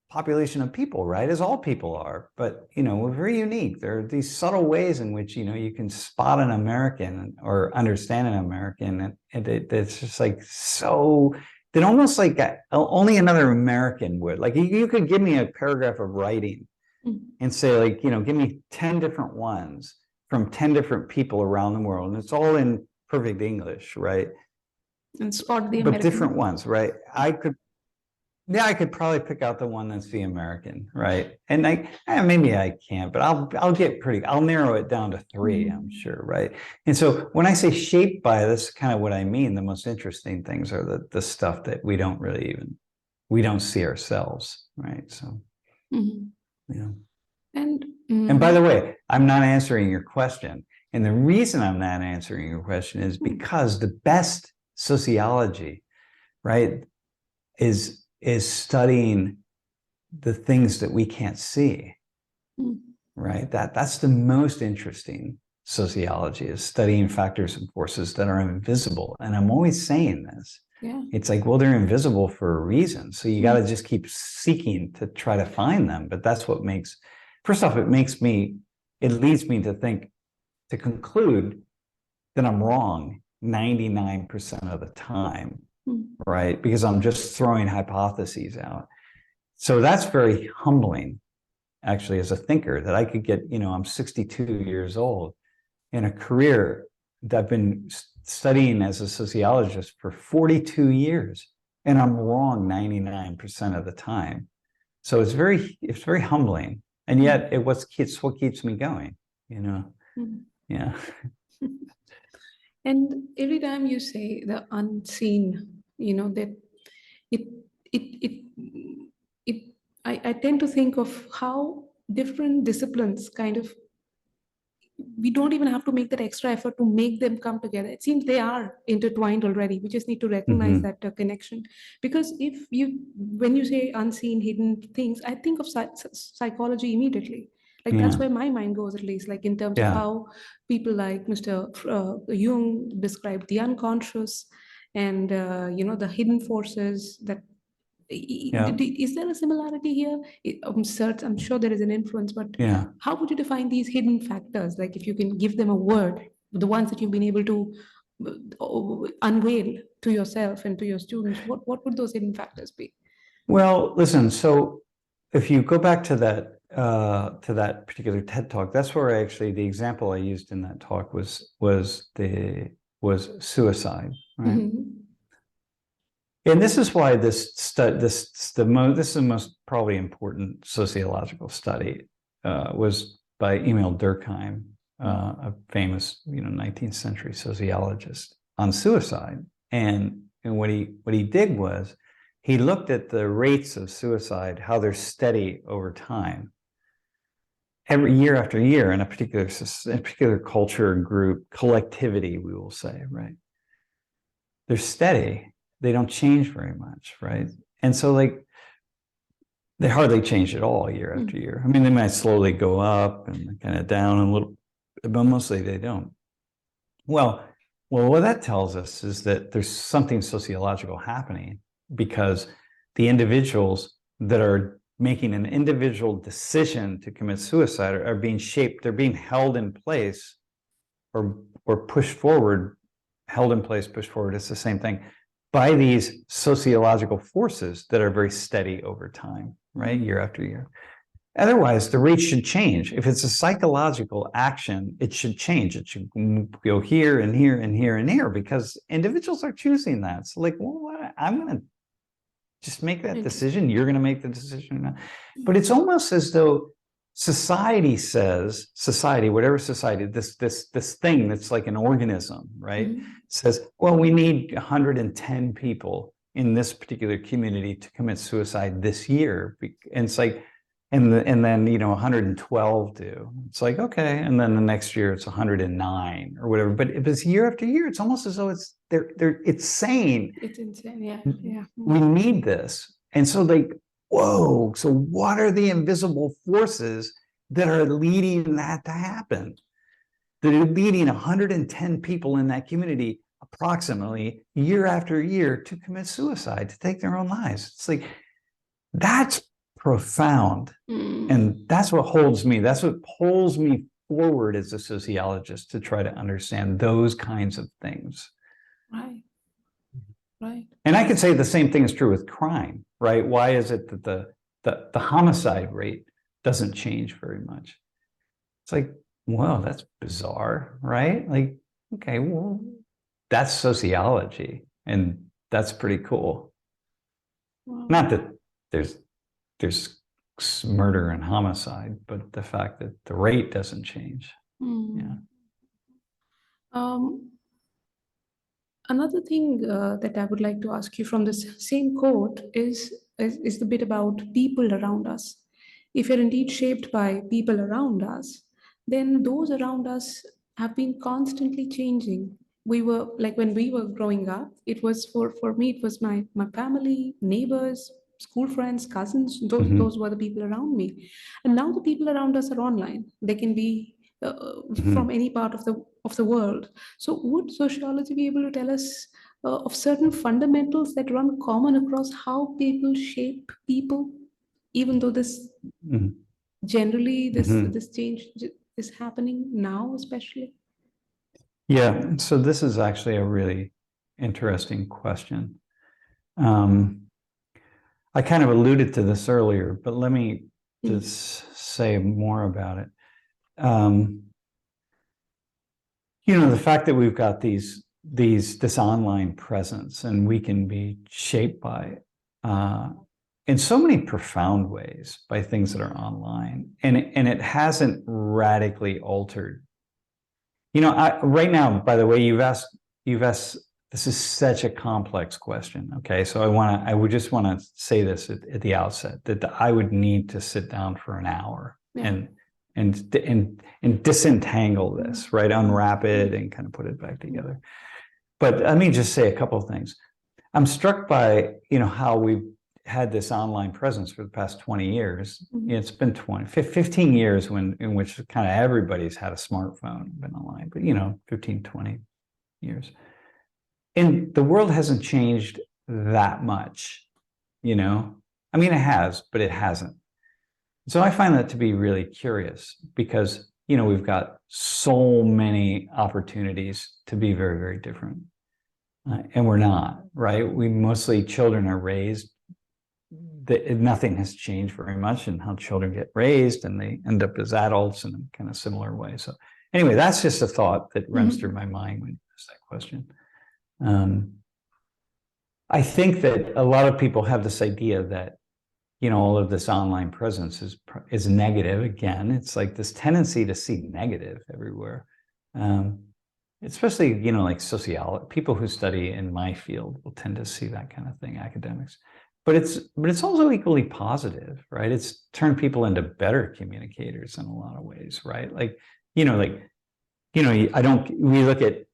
population of people, right? As all people are, but we're very unique. There are these subtle ways in which you can spot an American or understand an American, and it's just like so that almost like only another American would. Like you could give me a paragraph of writing and say, like, give me 10 different ones from 10 different people around the world, and it's all in perfect English, right? And spot the But different American. ones, right? I could probably pick out the one that's the American, right? And maybe I can't, but I'll narrow it down to three, I'm sure, right? And so when I say shaped by, that's kind of what I mean. The most interesting things are the stuff that we don't see ourselves, right? So, yeah. And And by the way, I'm not answering your question. And the reason I'm not answering your question is because the best sociology, right, is studying the things that we can't see, right? That's the most interesting sociology, is studying factors and forces that are invisible. And I'm always saying this. yeah. It's like, well, they're invisible for a reason. So you got to just keep seeking to try to find them. But that's what first off, it leads me to conclude that I'm wrong 99% of the time, right? Because I'm just throwing hypotheses out. So that's very humbling, actually, as a thinker, that I could get, I'm 62 years old in a career that I've been studying as a sociologist for 42 years, and I'm wrong 99% of the time. So it's very humbling. And yet it's what keeps me going, Yeah. And every time you say the unseen, that it it it it I tend to think of how different disciplines kind of, we don't even have to make that extra effort to make them come together. It seems they are intertwined already. We just need to recognize that connection. Because when you say unseen, hidden things, I think of psychology immediately. Like that's Yeah. where my mind goes, at least, like in terms of Yeah. how people like Mr. Jung described the unconscious, and the hidden forces that. Yeah. Is there a similarity here? I'm sure there is an influence, but Yeah. how would you define these hidden factors? Like if you can give them a word, the ones that you've been able to unveil to yourself and to your students, what would those hidden factors be? Well, listen, so if you go back to that particular TED talk, that's where the example I used in that talk was suicide, right? And this is why this is the most probably important sociological study, was by Emil Durkheim, a famous 19th century sociologist, on suicide. And what he did was he looked at the rates of suicide, how they're steady over time. every year after year in a particular culture, group, collectivity, we will say, right? They're steady. They don't change very much, right? And so like, they hardly change at all year after year. I mean, they might slowly go up and kind of down a little, but mostly they don't. Well, what that tells us is that there's something sociological happening, because the individuals that are making an individual decision to commit suicide are being shaped, they're being held in place or pushed forward, held in place, pushed forward, it's the same thing, by these sociological forces that are very steady over time, right? Year after year. Otherwise, the rate should change. If it's a psychological action, it should change. It should go here and here and here and here, because individuals are choosing that. So like, well, I'm going to just make that decision. You're going to make the decision or not. But it's almost as though society says, whatever society, this thing that's like an organism, right? Says, well, we need 110 people in this particular community to commit suicide this year. And it's like, and then, 112 do. It's like, okay. And then the next year it's 109 or whatever. But if it's year after year, it's almost as though it's saying, it's insane. Yeah. We need this. And so like, whoa, so what are the invisible forces that are leading that to happen? That are leading 110 people in that community approximately year after year to commit suicide, to take their own lives. It's like, that's profound. And that's what holds me, that's what pulls me forward as a sociologist, to try to understand those kinds of things. Right. And I could say the same thing is true with crime, right? Why is it that the homicide rate doesn't change very much? It's like, well, that's bizarre, right? Like, okay, well, that's sociology, and that's pretty cool. Not that there's murder and homicide, but the fact that the rate doesn't change. Yeah. Another thing that I would like to ask you from this same quote is the bit about people around us. If you're indeed shaped by people around us, then those around us have been constantly changing. We were like, when we were growing up, it was for me, it was my family, neighbors, school friends, cousins. Those were the people around me. And now the people around us are online. They can be from any part of the world. So would sociology be able to tell us of certain fundamentals that run common across how people shape people, even though this generally this change is happening now, especially? Yeah, so this is actually a really interesting question. I kind of alluded to this earlier, but let me just say more about it. The fact that we've got this online presence, and we can be shaped by in so many profound ways by things that are online, and it hasn't radically altered. Right now, by the way, you've asked. This is such a complex question. Okay, so I would just want to say this at the outset, that I would need to sit down for an hour and disentangle this, right? Unwrap it and kind of put it back together. But let me just say a couple of things. I'm struck by, how we've had this online presence for the past 20 years. It's been 15 years in which kind of everybody's had a smartphone, been online, but 15, 20 years. And the world hasn't changed that much, I mean, it has, but it hasn't. So I find that to be really curious, because, we've got so many opportunities to be very, very different. And we're not, right? Children are raised, nothing has changed very much in how children get raised, and they end up as adults in a kind of similar way. So anyway, that's just a thought that runs through my mind when you ask that question. I think that a lot of people have this idea that, all of this online presence is negative. Again, it's like this tendency to see negative everywhere. Especially, like sociology, people who study in my field will tend to see that kind of thing, academics. it's also equally positive, right? It's turned people into better communicators in a lot of ways, right? We look at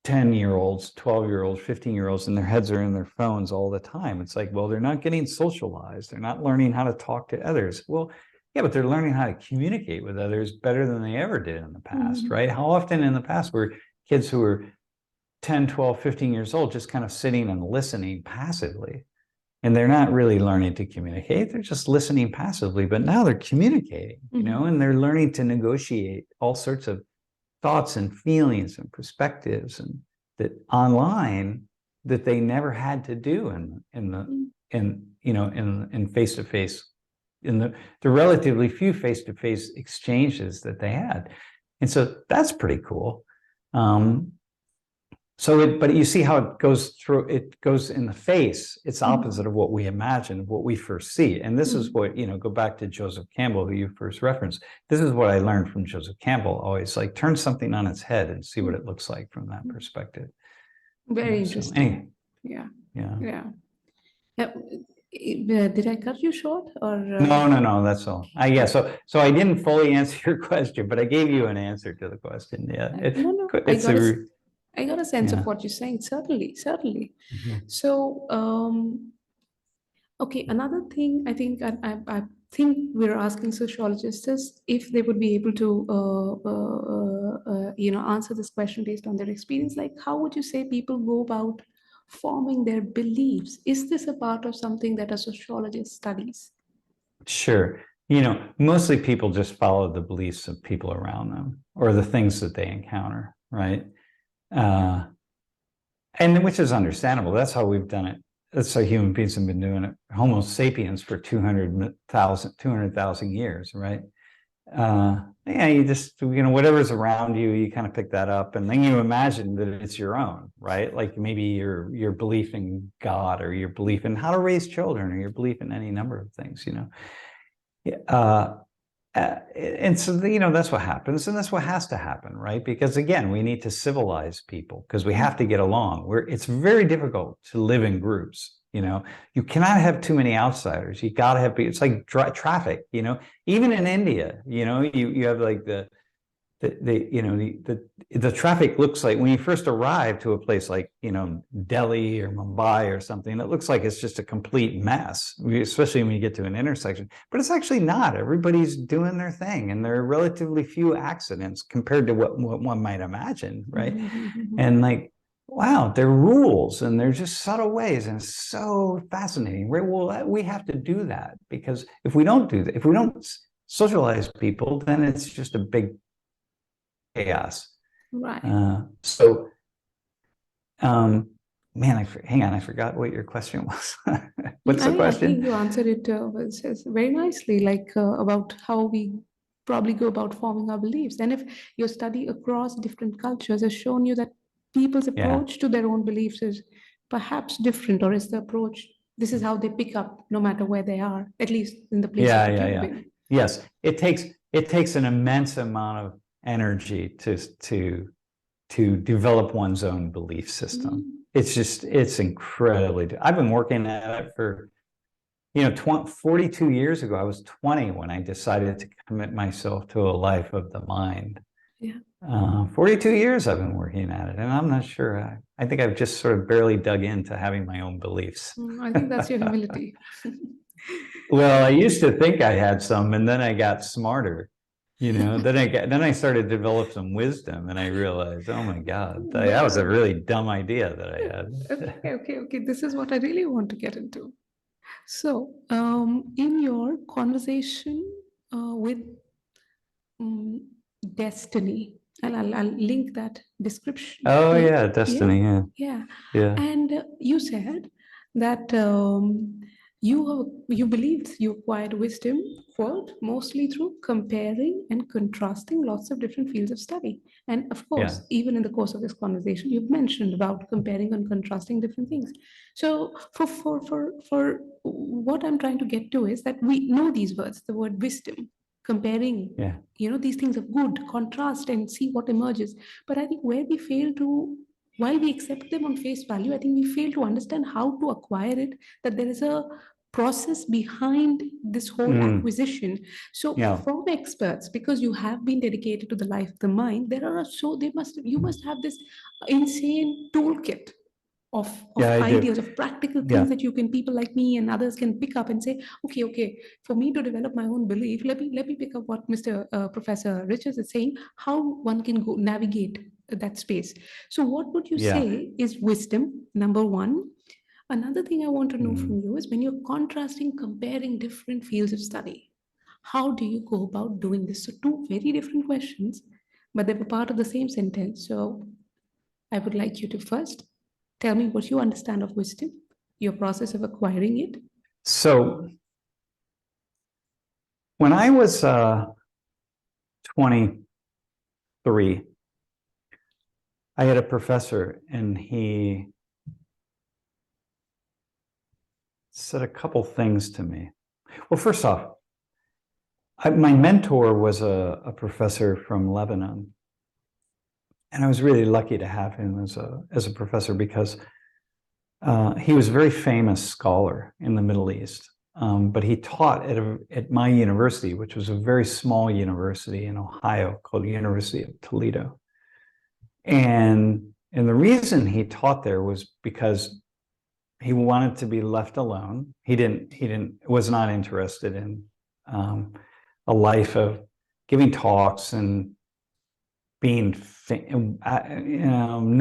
10-year-olds, 12-year-olds, 15-year-olds, and their heads are in their phones all the time. It's like, well, they're not getting socialized. They're not learning how to talk to others. Well, yeah, but they're learning how to communicate with others better than they ever did in the past, right? How often in the past were kids who were 10, 12, 15 years old just kind of sitting and listening passively? And they're not really learning to communicate. They're just listening passively. But now they're communicating, and they're learning to negotiate all sorts of thoughts and feelings and perspectives and that online that they never had to do in face-to-face, in the relatively few face-to-face exchanges that they had. And so that's pretty cool. But you see how it goes in the face. It's opposite of what we imagine, what we first see. And this is what, go back to Joseph Campbell, who you first referenced. This is what I learned from Joseph Campbell, always like turn something on its head and see what it looks like from that perspective. Very interesting. Yeah. Did I cut you short or? No, that's all. So I didn't fully answer your question, but I gave you an answer to the question. Yeah. I got a sense of what you're saying. Certainly. So, okay, another thing I think I think we're asking sociologists is if they would be able to, answer this question based on their experience. Like, how would you say people go about forming their beliefs? Is this a part of something that a sociologist studies? Sure. Mostly people just follow the beliefs of people around them or the things that they encounter, right? And which is understandable. That's how we've done it. That's how human beings have been doing it. Homo sapiens for 200,000 years, right? You just, whatever's around you, you kind of pick that up, and then you imagine that it's your own, right? Like maybe your belief in God, or your belief in how to raise children, or your belief in any number of things, and so that's what happens, and that's what has to happen, right? Because again, we need to civilize people because we have to get along. It's very difficult to live in groups. You cannot have too many outsiders. You got to have. It's like traffic. Even in India, you have like the traffic looks like when you first arrive to a place like Delhi or Mumbai or something, it looks like it's just a complete mess, especially when you get to an intersection. But it's actually not. Everybody's doing their thing, and there are relatively few accidents compared to what one might imagine, right? And like, wow, there are rules, and they're just subtle ways, and it's so fascinating. Well, we have to do that, because if we don't do that, if we don't socialize people, then it's just a big chaos. Right. Hang on, I forgot what your question was. What's the question? I think you answered it very nicely, like about how we probably go about forming our beliefs. And if your study across different cultures has shown you that people's approach to their own beliefs is perhaps different, or is the approach, this is how they pick up no matter where they are, at least in the place that you've been. Yes, it takes an immense amount of energy to develop one's own belief system. It's incredibly. I've been working at it for 42 years ago. I was 20 when I decided to commit myself to a life of the mind. 42 years I've been working at it, and I'm not sure. I think I've just sort of barely dug into having my own beliefs. I think that's your humility. Well, I used to think I had some, and then I got smarter. Then I started to develop some wisdom, and I realized, oh my God, that was a really dumb idea that I had. Okay. This is what I really want to get into. So, in your conversation with destiny, and I'll link that description. Oh yeah, destiny. Yeah. And you said that you believed you acquired wisdom, quote, mostly through comparing and contrasting lots of different fields of study. And of course, even in the course of this conversation, you've mentioned about comparing and contrasting different things. So for what I'm trying to get to is that we know these words, the word wisdom, comparing, these things of good, contrast, and see what emerges. But I think where we fail to while we accept them on face value, I think we fail to understand how to acquire it, that there is a process behind this whole acquisition. So Yeah. from experts, because you have been dedicated to the life of the mind, you must have this insane toolkit of Yeah, I do. ideas, of practical things Yeah. that people like me and others can pick up and say, okay, for me to develop my own belief, let me pick up what Mr. Professor Richards is saying, how one can go navigate that space. So what would you Yeah. say is wisdom, number one? Another thing I want to know Mm. from you is, when you're contrasting, comparing different fields of study, how do you go about doing this? So two very different questions, but they were part of the same sentence. So I would like you to first tell me what you understand of wisdom, your process of acquiring it. So when I was 23, I had a professor, and he said a couple things to me. Well, first off, my mentor was a professor from Lebanon, and I was really lucky to have him as a professor, because he was a very famous scholar in the Middle East. But he taught at my university, which was a very small university in Ohio called University of Toledo. And the reason he taught there was because he wanted to be left alone. He was not interested in a life of giving talks and being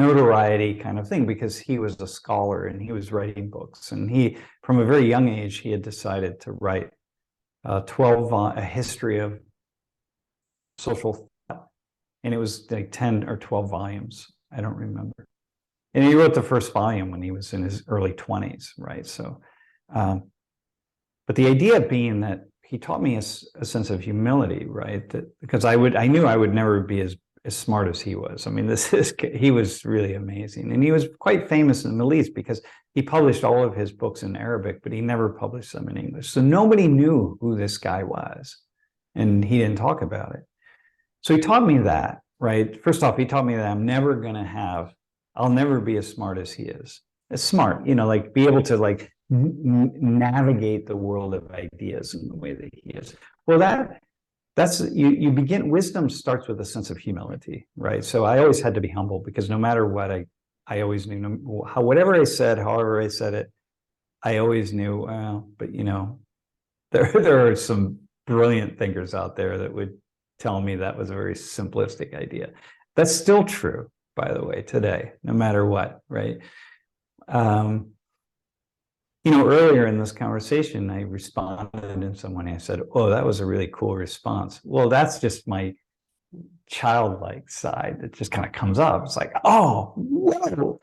notoriety kind of thing, because he was a scholar and he was writing books. And he, from a very young age, he had decided to write a history of social thought, and it was like 10 or 12 volumes. I don't remember. And he wrote the first volume when he was in his early 20s, right? So, but the idea being that he taught me a sense of humility, right? That because I knew I would never be as smart as he was. I mean, he was really amazing. And he was quite famous in the Middle East because he published all of his books in Arabic, but he never published them in English. So nobody knew who this guy was, and he didn't talk about it. So he taught me that, right? First off, he taught me that I'll never be as smart as he is. As smart, like be able to like navigate the world of ideas in the way that he is. Well, that's you begin. Wisdom starts with a sense of humility, right? So I always had to be humble, because no matter what, I always knew whatever I said, however I said it, I always knew. But there are some brilliant thinkers out there that would tell me that was a very simplistic idea. That's still true, by the way, today, no matter what, right? Earlier in this conversation, I responded in some way. I said, "Oh, that was a really cool response." Well, that's just my childlike side that just kind of comes up. It's like, "Oh, whoa.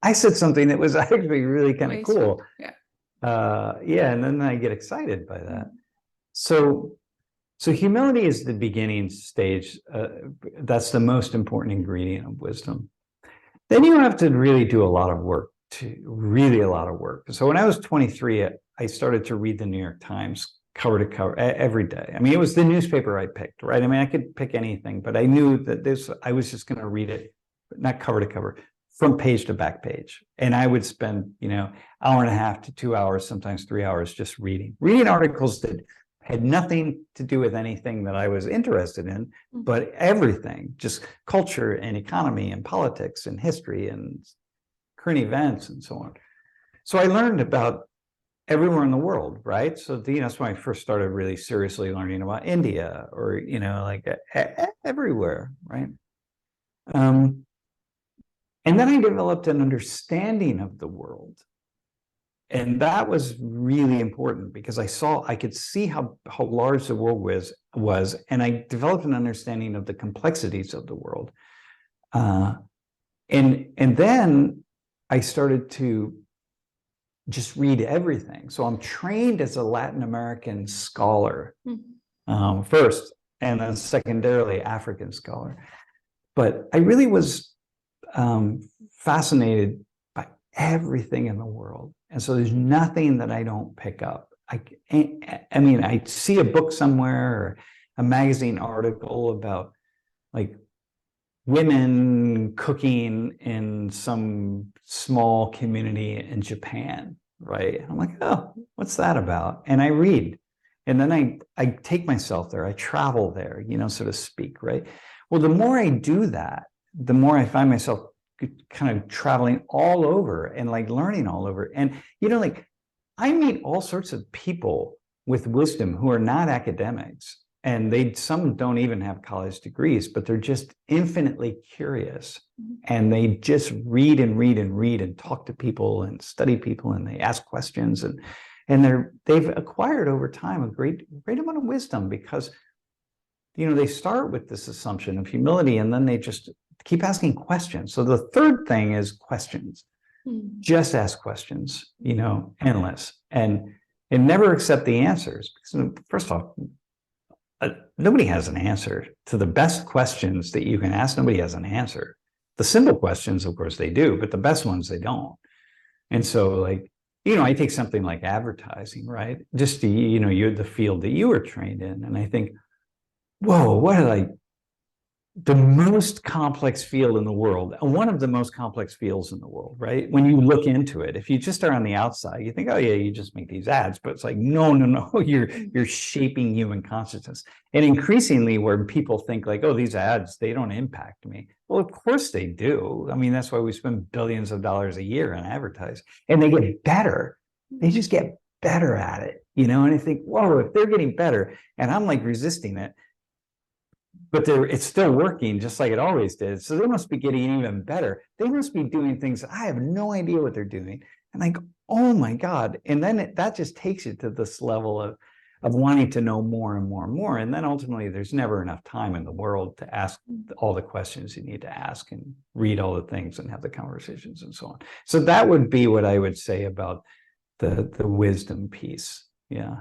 I said something that was actually really kind of cool." Yeah. And then I get excited by that. So humility is the beginning stage. That's the most important ingredient of wisdom. Then you have to really do a lot of work. So when I was 23, I started to read the New York Times cover to cover every day. I mean, it was the newspaper I picked, right? I mean, I could pick anything, but I knew that I was just going to read it, not cover to cover, front page to back page. And I would spend, hour and a half to 2 hours, sometimes 3 hours, just reading articles that had nothing to do with anything that I was interested in, but everything, just culture and economy and politics and history and current events and so on. So I learned about everywhere in the world, right? So that's when I first started really seriously learning about India, or everywhere, right? And then I developed an understanding of the world, and that was really important, because I could see how large the world was, and I developed an understanding of the complexities of the world, and then I started to just read everything. So I'm trained as a Latin American scholar first, and then secondarily African scholar. But I really was fascinated by everything in the world. And so there's nothing that I don't pick up. I mean, I see a book somewhere or a magazine article about like women cooking in some small community in Japan, right? I'm like, oh, what's that about? And I read. And then I take myself there, I travel there, so to speak, right? Well, the more I do that, the more I find myself kind of traveling all over and like learning all over. And, like I meet all sorts of people with wisdom who are not academics. And some don't even have college degrees, but they're just infinitely curious. And they just read and read and read and talk to people and study people, and they ask questions, and they've acquired over time a great amount of wisdom, because they start with this assumption of humility, and then they just keep asking questions. So the third thing is questions. Just ask questions, endless, and never accept the answers. Because first off, nobody has an answer to the best questions that you can ask. Nobody has an answer. The simple questions, of course, they do, but the best ones, they don't. And so, like, I take something like advertising, right? Just you're the field that you were trained in. And I think, whoa, the most complex field in the world, and one of the most complex fields in the world, right? When you look into it, if you just are on the outside, you think, oh yeah, you just make these ads, but it's like, no, you're shaping human consciousness. And increasingly, where people think like, oh, these ads, they don't impact me. Well, of course they do. I mean, that's why we spend billions of dollars a year on advertising, and they get better. They just get better at it, and I think, whoa, if they're getting better, and I'm like resisting it, but it's still working just like it always did. So they must be getting even better. They must be doing things I have no idea what they're doing. And like, oh my God. And then that just takes you to this level of wanting to know more and more and more. And then ultimately, there's never enough time in the world to ask all the questions you need to ask and read all the things and have the conversations and so on. So that would be what I would say about the wisdom piece. Yeah.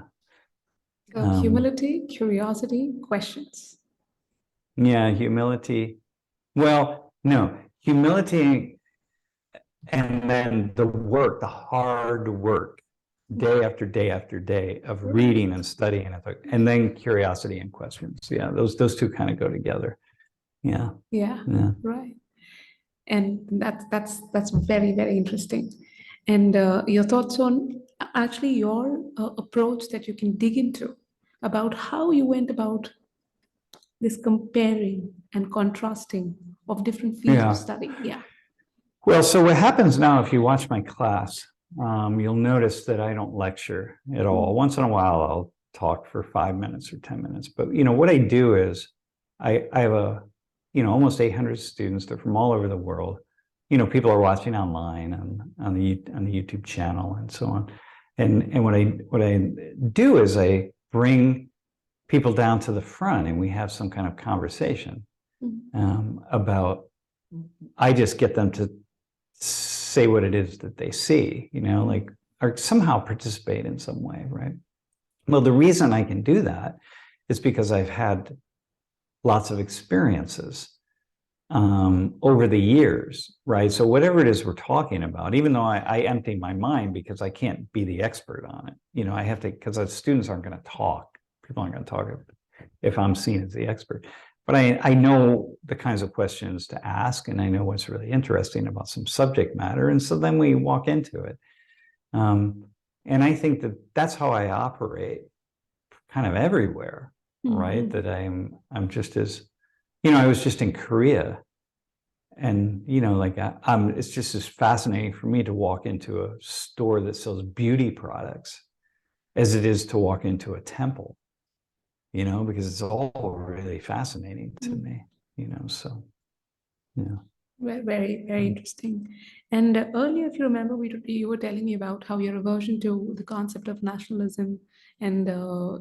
Humility, curiosity, questions. Yeah, humility. Well, no, humility, and then the hard work, day after day after day of reading and studying, and then curiosity and questions. Yeah, those two kind of go together. Yeah. Yeah. Right. And that's very, very interesting. And your thoughts on actually your approach that you can dig into about how you went about this comparing and contrasting of different fields of study. Yeah. Well, so what happens now, if you watch my class, you'll notice that I don't lecture at all. Once in a while, I'll talk for 5 minutes or 10 minutes. But, what I do is I have almost 800 students. They're from all over the world. People are watching online on the YouTube channel and so on. And what I do is I bring people down to the front, and we have some kind of conversation about. I just get them to say what it is that they see, or somehow participate in some way, right? Well, the reason I can do that is because I've had lots of experiences over the years, right? So whatever it is we're talking about, even though I empty my mind because I can't be the expert on it, I have to, because the students aren't going to talk. People aren't going to talk if I'm seen as the expert. But I know the kinds of questions to ask, and I know what's really interesting about some subject matter. And so then we walk into it. And I think that's how I operate kind of everywhere, right? That I'm just as, I was just in Korea, and, it's just as fascinating for me to walk into a store that sells beauty products as it is to walk into a temple. Because it's all really fascinating to me, so, yeah. Very, very interesting. And earlier, if you remember, you were telling me about how your aversion to the concept of nationalism and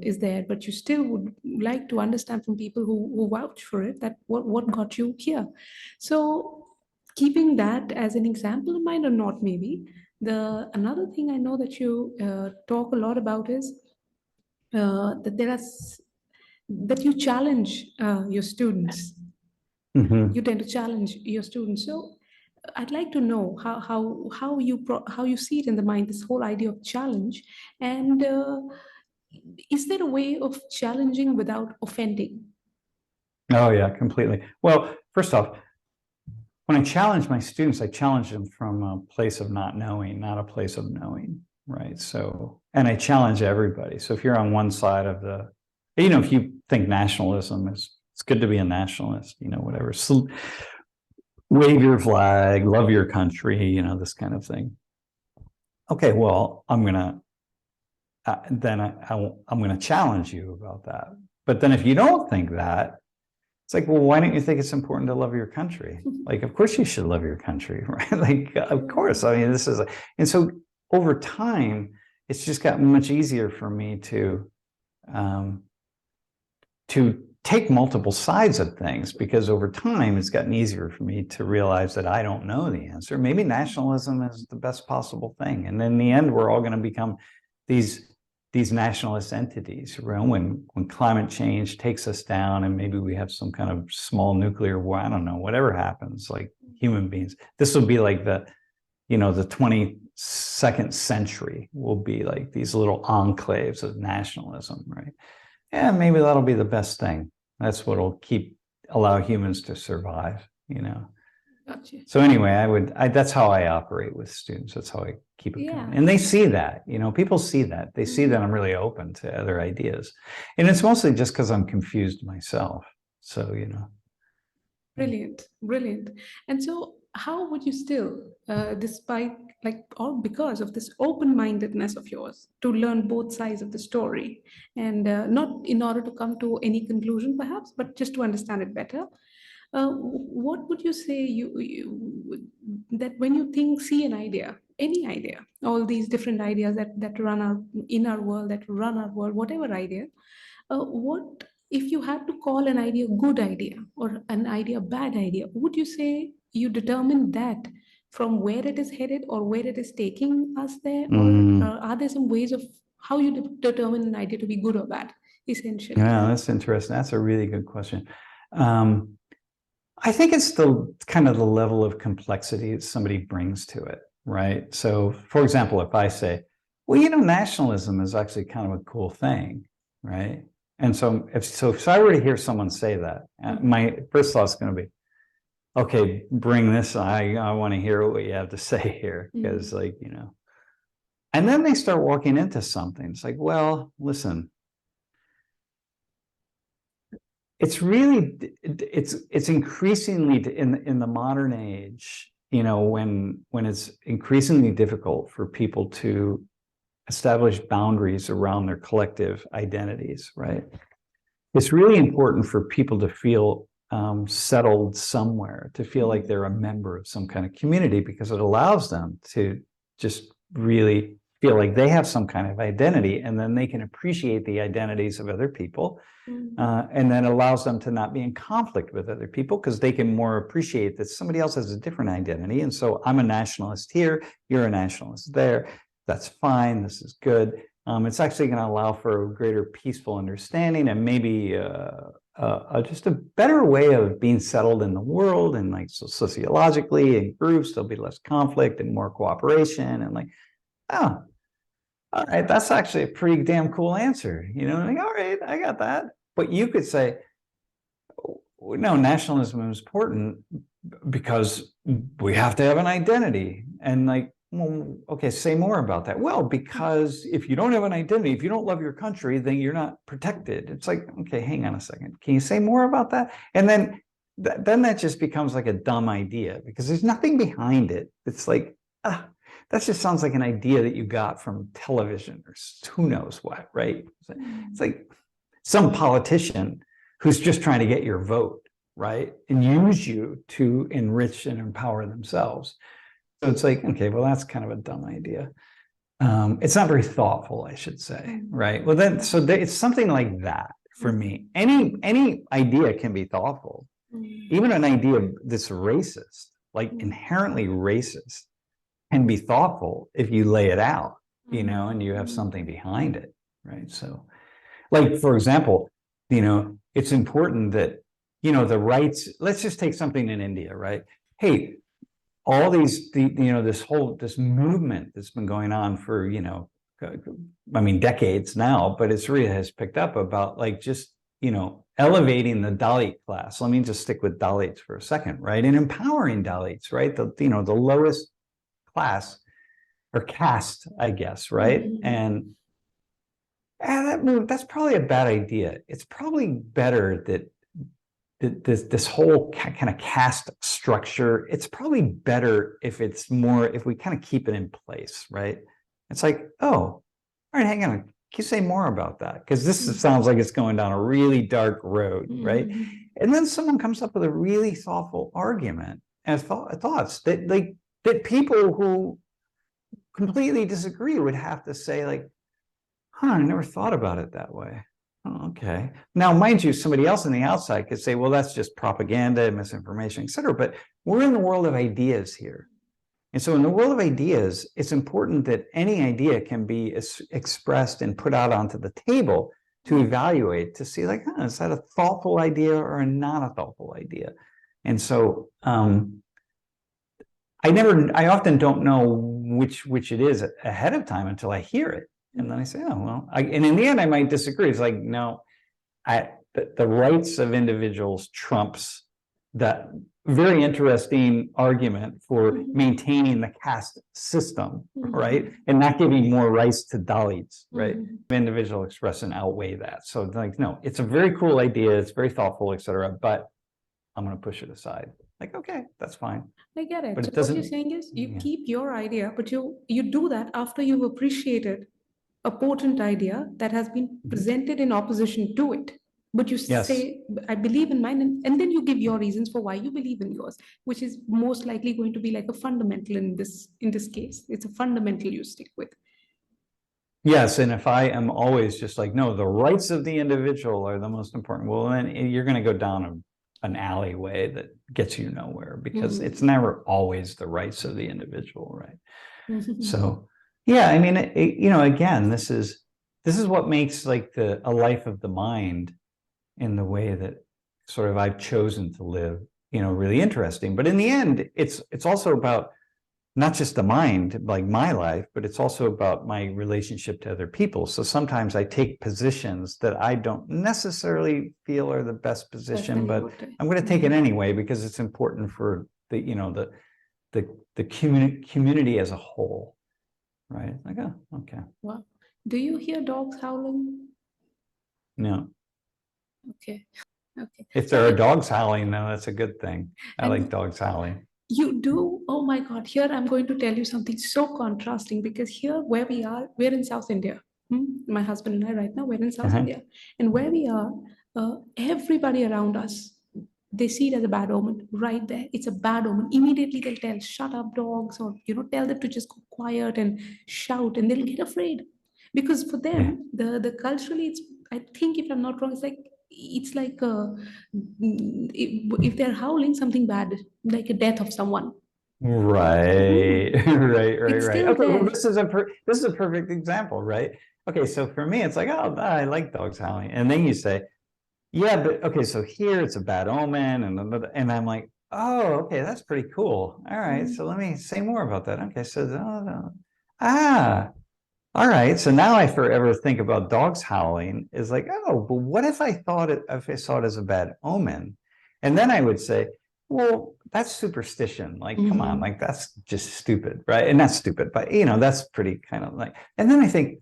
is there, but you still would like to understand from people who vouch for it, that what got you here. So keeping that as an example in mind, or not maybe, another thing I know that you talk a lot about is that you challenge your students. You tend to challenge your students. So I'd like to know how you see it in the mind, this whole idea of challenge, and is there a way of challenging without offending? Oh yeah, completely. Well, first off, when I challenge my students, I challenge them from a place of not knowing, not a place of knowing, right? So, and I challenge everybody. So if you're on one side of the, if you think nationalism is, it's good to be a nationalist, whatever. So wave your flag, love your country, this kind of thing. Okay, well, I'm gonna challenge you about that. But then if you don't think that, it's like, well, why don't you think it's important to love your country? Like, of course you should love your country, right? Like, of course. I mean, and so over time, it's just gotten much easier for me to take multiple sides of things, because over time it's gotten easier for me to realize that I don't know the answer. Maybe nationalism is the best possible thing, and in the end, we're all going to become these nationalist entities. When climate change takes us down, and maybe we have some kind of small nuclear war, I don't know, whatever happens, like human beings, this will be like the 22nd century will be like these little enclaves of nationalism, right? Yeah, maybe that'll be the best thing. That's what'll allow humans to survive, Gotcha. So anyway, that's how I operate with students. That's how I keep it going. And they see that, people see that. They see that I'm really open to other ideas. And it's mostly just because I'm confused myself. So, Brilliant. And so how would you still, despite or because of this open-mindedness of yours, to learn both sides of the story, and not in order to come to any conclusion perhaps, but just to understand it better, what would you say that when you see an idea, any idea, all these different ideas that run in our world, whatever idea, what if you had to call an idea good idea or an idea bad idea, would you say you determine that from where it is headed or where it is taking us there? Or are there some ways of how you determine an idea to be good or bad, essentially? Yeah, that's interesting. That's a really good question. I think it's the kind of the level of complexity that somebody brings to it, right? So, for example, if I say, well, nationalism is actually kind of a cool thing, right? And so if I were to hear someone say that, my first thought is going to be, okay, bring this. I want to hear what you have to say here, because and then they start walking into something. It's like, well, listen, it's increasingly in the modern age, when it's increasingly difficult for people to establish boundaries around their collective identities, right? It's really important for people to feel settled somewhere, to feel like they're a member of some kind of community, because it allows them to just really feel like they have some kind of identity, and then they can appreciate the identities of other people. And then allows them to not be in conflict with other people, because they can more appreciate that somebody else has a different identity. And so I'm a nationalist here, you're a nationalist there. That's fine. This is good. It's actually going to allow for a greater peaceful understanding, and maybe just a better way of being settled in the world. And sociologically, in groups, there'll be less conflict and more cooperation. And oh, all right, that's actually a pretty damn cool answer. All right, I got that. But you could say, no, nationalism is important because we have to have an identity. And well, okay, say more about that. Well, because if you don't have an identity, if you don't love your country, then you're not protected. It's like, okay, hang on a second. Can you say more about that? And then that just becomes like a dumb idea, because there's nothing behind it. It's like, that just sounds like an idea that you got from television or who knows what, right? It's like some politician who's just trying to get your vote, right? And use you to enrich and empower themselves. So it's like, okay, well, that's kind of a dumb idea. It's not very thoughtful, I should say, right? Well, then, it's something like that for me. Any idea can be thoughtful. Even an idea that's racist, like inherently racist, can be thoughtful if you lay it out, and you have something behind it, right? So, for example, it's important that, the rights, let's just take something in India, right? Hey, all these, this movement that's been going on for, decades now, but it's really has picked up about just elevating the Dalit class. Let me just stick with Dalits for a second, right? And empowering Dalits, right? The lowest class or caste, I guess, right? And that's probably a bad idea. It's probably better that this whole kind of caste structure, it's probably better if we kind of keep it in place, right? It's like, oh, all right, hang on. Can you say more about that? Because this sounds like it's going down a really dark road, right? And then someone comes up with a really thoughtful argument and thoughts that people who completely disagree would have to say, like, I never thought about it that way. Oh, okay. Now, mind you, somebody else on the outside could say, well, that's just propaganda, misinformation, et cetera. But we're in the world of ideas here. And so in the world of ideas, it's important that any idea can be expressed and put out onto the table to evaluate, to see, like, is that a thoughtful idea or a not a thoughtful idea? And so I often don't know which it is ahead of time until I hear it. And then I say, oh, well, and in the end, I might disagree. It's like, no, the rights of individuals trumps that very interesting argument for maintaining the caste system, right? And not giving more rights to Dalits, right? Individual expression outweigh that. So like, no, it's a very cool idea. It's very thoughtful, et cetera, but I'm going to push it aside. Like, okay, that's fine. I get it. But So what you're saying is you keep your idea, but you do that after you've appreciated a potent idea that has been presented in opposition to it. But you say, I believe in mine, and then you give your reasons for why you believe in yours, which is most likely going to be like a fundamental in this case. It's a fundamental you stick with. Yes, and if I am always just like, no, the rights of the individual are the most important, well, then you're going to go down an alleyway that gets you nowhere, because it's never always the rights of the individual, right? So, yeah, I mean, again, this is what makes like a life of the mind in the way that sort of I've chosen to live, really interesting. But in the end, it's also about not just the mind, like my life, but it's also about my relationship to other people. So sometimes I take positions that I don't necessarily feel are the best position, but I'm going to take it anyway because it's important for the community as a whole, right? Like, oh, okay. Wow. Do you hear dogs howling? No. Okay. If there are dogs howling, though, that's a good thing. I like dogs howling. You do? Oh my God. Here I'm going to tell you something so contrasting, because here where we are, we're in South India. My husband and I right now, we're in South India. And where we are, everybody around us, they see it as a bad omen right there. It's a bad omen. Immediately they'll tell, shut up dogs, or, tell them to just go quiet and shout, and they'll get afraid. Because for them, the culturally, it's, I think if I'm not wrong, it's like if they're howling something bad, like a death of someone. Right, right. Okay, well, this is a perfect example, right? Okay, so for me, it's like, oh, I like dogs howling, and then you say, yeah, but okay, so here it's a bad omen, and I'm like, oh, okay, that's pretty cool. All right, so let me say more about that. Okay, so all right, so now I forever think about dogs howling is like, oh, but what if I saw it as a bad omen? And then I would say, well, that's superstition. Like, come on, like that's just stupid, right? And that's stupid, but that's pretty kind of like, and then I think,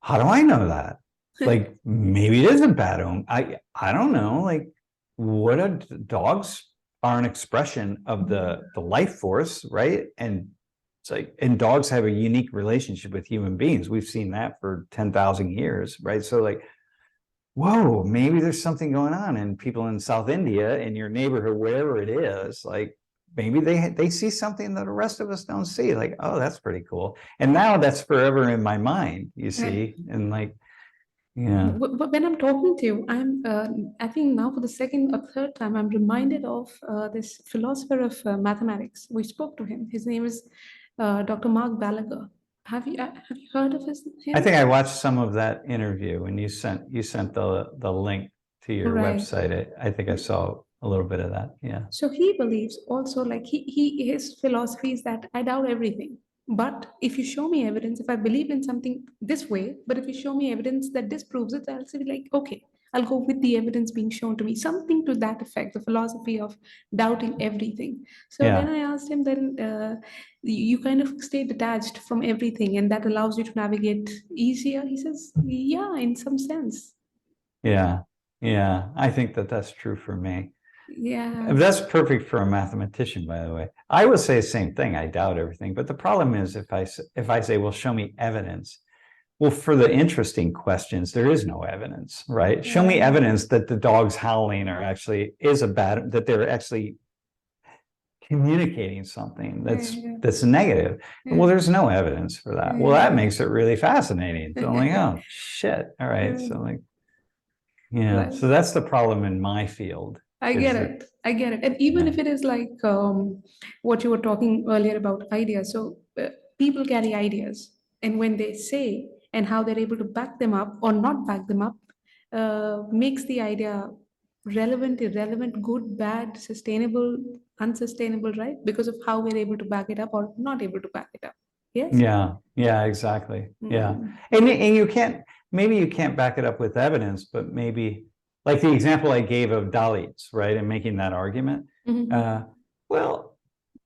how do I know that? Like, maybe it is a bad omen. I don't know. Like, dogs are an expression of the life force, right? And it's like, and dogs have a unique relationship with human beings. We've seen that for 10,000 years, right? So like, whoa, maybe there's something going on, and people in South India, in your neighborhood, wherever it is, like maybe they see something that the rest of us don't see. Like, oh, that's pretty cool. And now that's forever in my mind, you see, and like, yeah. When I'm talking to you, I think now for the second or third time, I'm reminded of this philosopher of mathematics. We spoke to him. His name is Dr. Mark Gallagher. Have you heard of him? I think I watched some of that interview, and you sent the link to your website. I think I saw a little bit of that. Yeah. So he believes also, like his philosophy is that I doubt everything. But if you show me evidence, if I believe in something this way, but if you show me evidence that disproves it, I'll say like, okay, I'll go with the evidence being shown to me, something to that effect, the philosophy of doubting everything. So then Yeah. I asked him, then you kind of stay detached from everything, and that allows you to navigate easier. He says, yeah, in some sense. Yeah. Yeah. I think that that's true for me. Yeah. That's perfect for a mathematician, by the way. I would say the same thing. I doubt everything. But the problem is if I say, well, show me evidence. Well, for the interesting questions, there is no evidence, right? Show me evidence that the dogs howling that they're actually communicating something that's negative. Well, there's no evidence for that. Well, that makes it really fascinating. So I'm like, oh shit. All right. So like, yeah. Right. So that's the problem in my field. I get it. I get it. And even if it is like what you were talking earlier about ideas, so people carry ideas, and when they say and how they're able to back them up or not back them up, makes the idea relevant, irrelevant, good, bad, sustainable, unsustainable, right? Because of how we're able to back it up or not able to back it up. Yes? Yeah, yeah, exactly. Yeah. Mm. And you can't, maybe you can't back it up with evidence, but maybe like the example I gave of Dalits, right? And making that argument. Mhm. Well,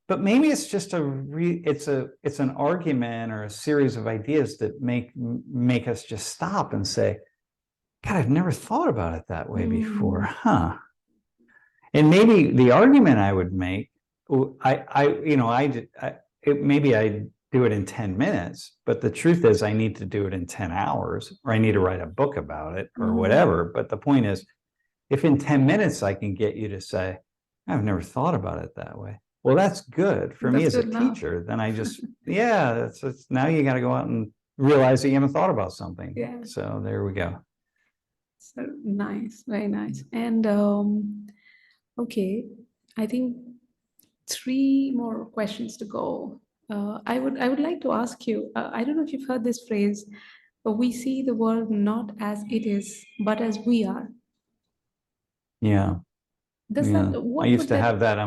but maybe it's just it's an argument or a series of ideas that make us just stop and say, God, I've never thought about it that way before, huh? And maybe the argument I would make, maybe I do it in 10 minutes, but the truth is I need to do it in 10 hours, or I need to write a book about it or whatever. But the point is, if in 10 minutes I can get you to say, I've never thought about it that way. Well, that's good for me as a teacher. Then I just, it's now you got to go out and realize that you haven't thought about something. Yeah. So there we go. So nice, very nice. And okay, I think three more questions to go. I would like to ask you. I don't know if you've heard this phrase. We see the world not as it is, but as we are. Yeah. Does Yeah. that? I What used would to that? have that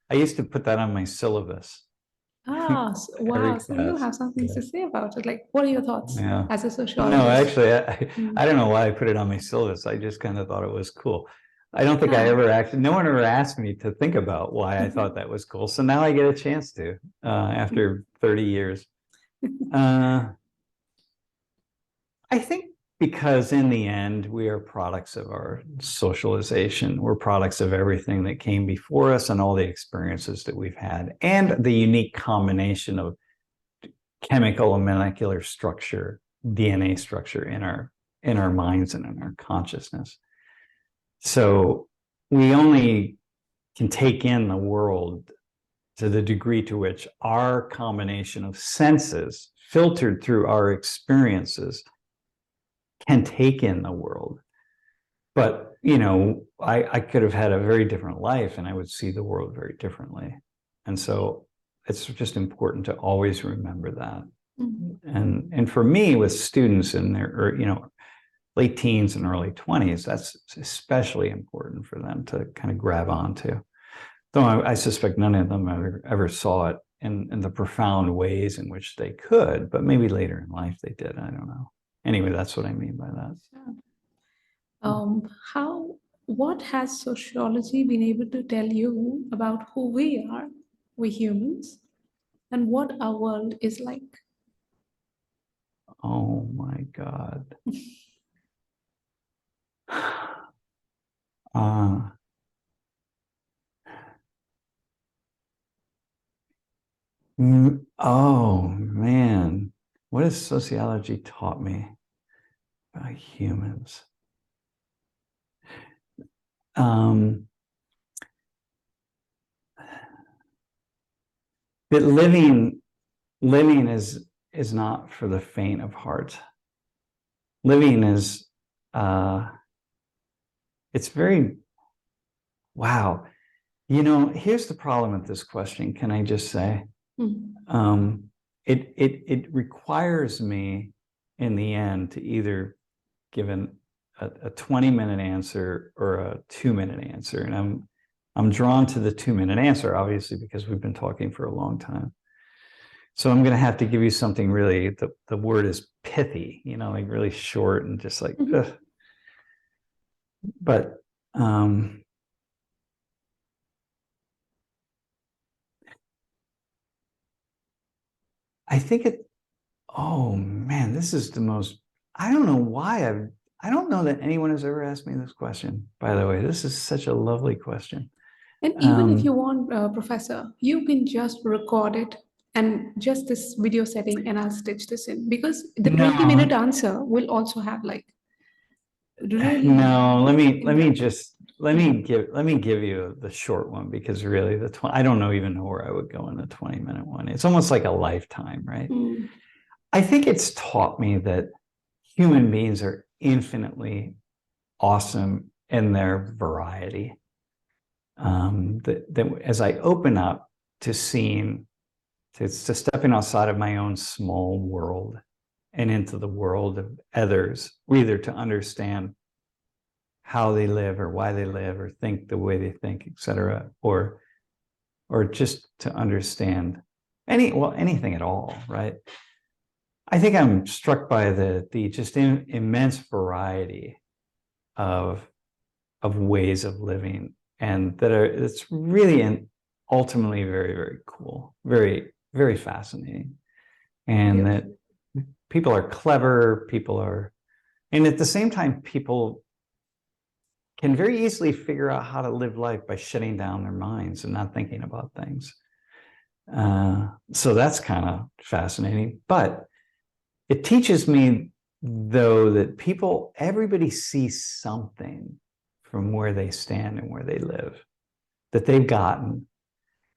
I used to put that on my syllabus. Every Wow. So you class. have something to say about it. Like, what are your thoughts Yeah. as a No, sociologist? actually, I don't know why I put it on my syllabus. I just kind of thought it was cool. I don't think no one ever asked me to think about why I thought that was cool. So now I get a chance to, after 30 years. I think because in the end, we are products of our socialization. We're products of everything that came before us and all the experiences that we've had, and the unique combination of chemical and molecular structure, DNA structure in our minds and in our consciousness. So we only can take in the world to the degree to which our combination of senses, filtered through our experiences, can take in the world. But, I could have had a very different life and I would see the world very differently. And so it's just important to always remember that. And for me, with students in their, late teens and early 20s, that's especially important for them to kind of grab onto. Though I suspect none of them ever saw it in the profound ways in which they could, but maybe later in life they did. I don't know. Anyway, that's what I mean by that. What has sociology been able to tell you about who we are, we humans, and what our world is like? Oh my God. Oh man, what has sociology taught me about humans? That living is not for the faint of heart. Living is it's very wow. Here's the problem with this question. Can I just say, it requires me in the end to either give a 20-minute answer or a 2-minute answer, and I'm drawn to the 2-minute answer, obviously, because we've been talking for a long time. So I'm going to have to give you something really, the word is pithy, like really short and just like, But I think oh man, this is the most, I don't know why I don't know that anyone has ever asked me this question, by the way. This is such a lovely question. And even if you want, Professor, you can just record it and just this video setting, and I'll stitch this in because the 20-minute No, answer will also have like really no, let me in-depth. just let me give you the short one, because really I don't know even know where I would go in the 20-minute one. It's almost like a lifetime, right? Mm. I think it's taught me that human beings are infinitely awesome in their variety. That as I open up to seeing, to stepping outside of my own small world and into the world of others, either to understand how they live or why they live or think the way they think, etc., or just to understand anything at all, right? I think I'm struck by the just immense variety of ways of living, and it's really ultimately very, very cool, very, very fascinating. And Yes. that people are clever, and at the same time, people can very easily figure out how to live life by shutting down their minds and not thinking about things. So that's kind of fascinating. But it teaches me, though, that everybody sees something from where they stand and where they live that they've gotten.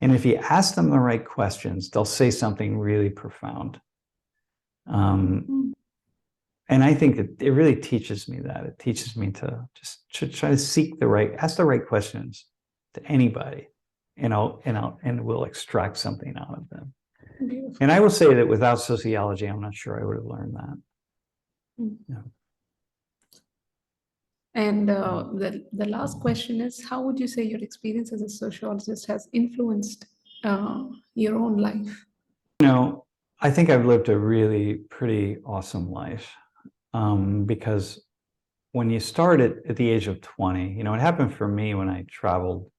And if you ask them the right questions, they'll say something really profound. And I think that it really teaches me that. It teaches me to just try to ask the right questions to anybody, and we'll extract something out of them. Beautiful. And I will say that without sociology, I'm not sure I would have learned that. Yeah. And the last question is, how would you say your experience as a sociologist has influenced your own life? I think I've lived a really pretty awesome life, because when you start at the age of 20, it happened for me when I traveled.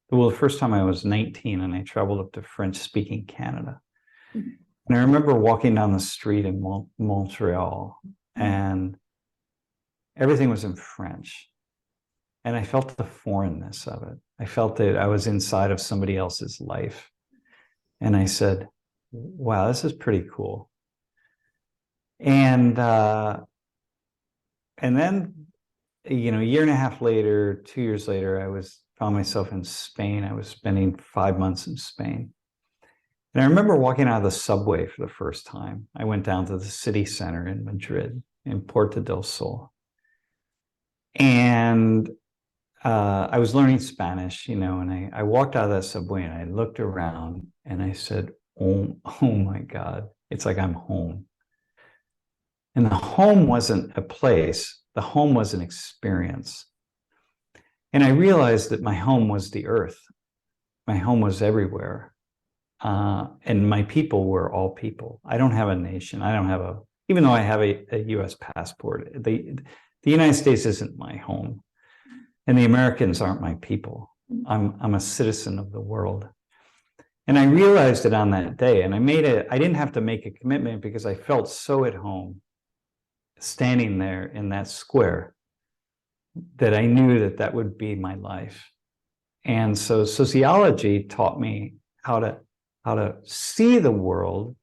The first time I was 19 and I traveled up to French-speaking Canada. Mm-hmm. And I remember walking down the street in Montreal, and everything was in French. And I felt the foreignness of it. I felt that I was inside of somebody else's life. And I said, wow, this is pretty cool. And then, a year and a half later, 2 years later, found myself in Spain. I was spending 5 months in Spain. And I remember walking out of the subway for the first time. I went down to the city center in Madrid, in Puerta del Sol. And I was learning Spanish, and I walked out of that subway and I looked around and I said, oh my God, it's like I'm home. And the home wasn't a place, the home was an experience. And I realized that my home was the earth. My home was everywhere. And my people were all people. I don't have a nation. Even though I have a US passport, the United States isn't my home. And the Americans aren't my people. I'm a citizen of the world. And I realized it on that day. And I didn't have to make a commitment, because I felt so at home standing there in that square that I knew that would be my life. And so sociology taught me how to see the world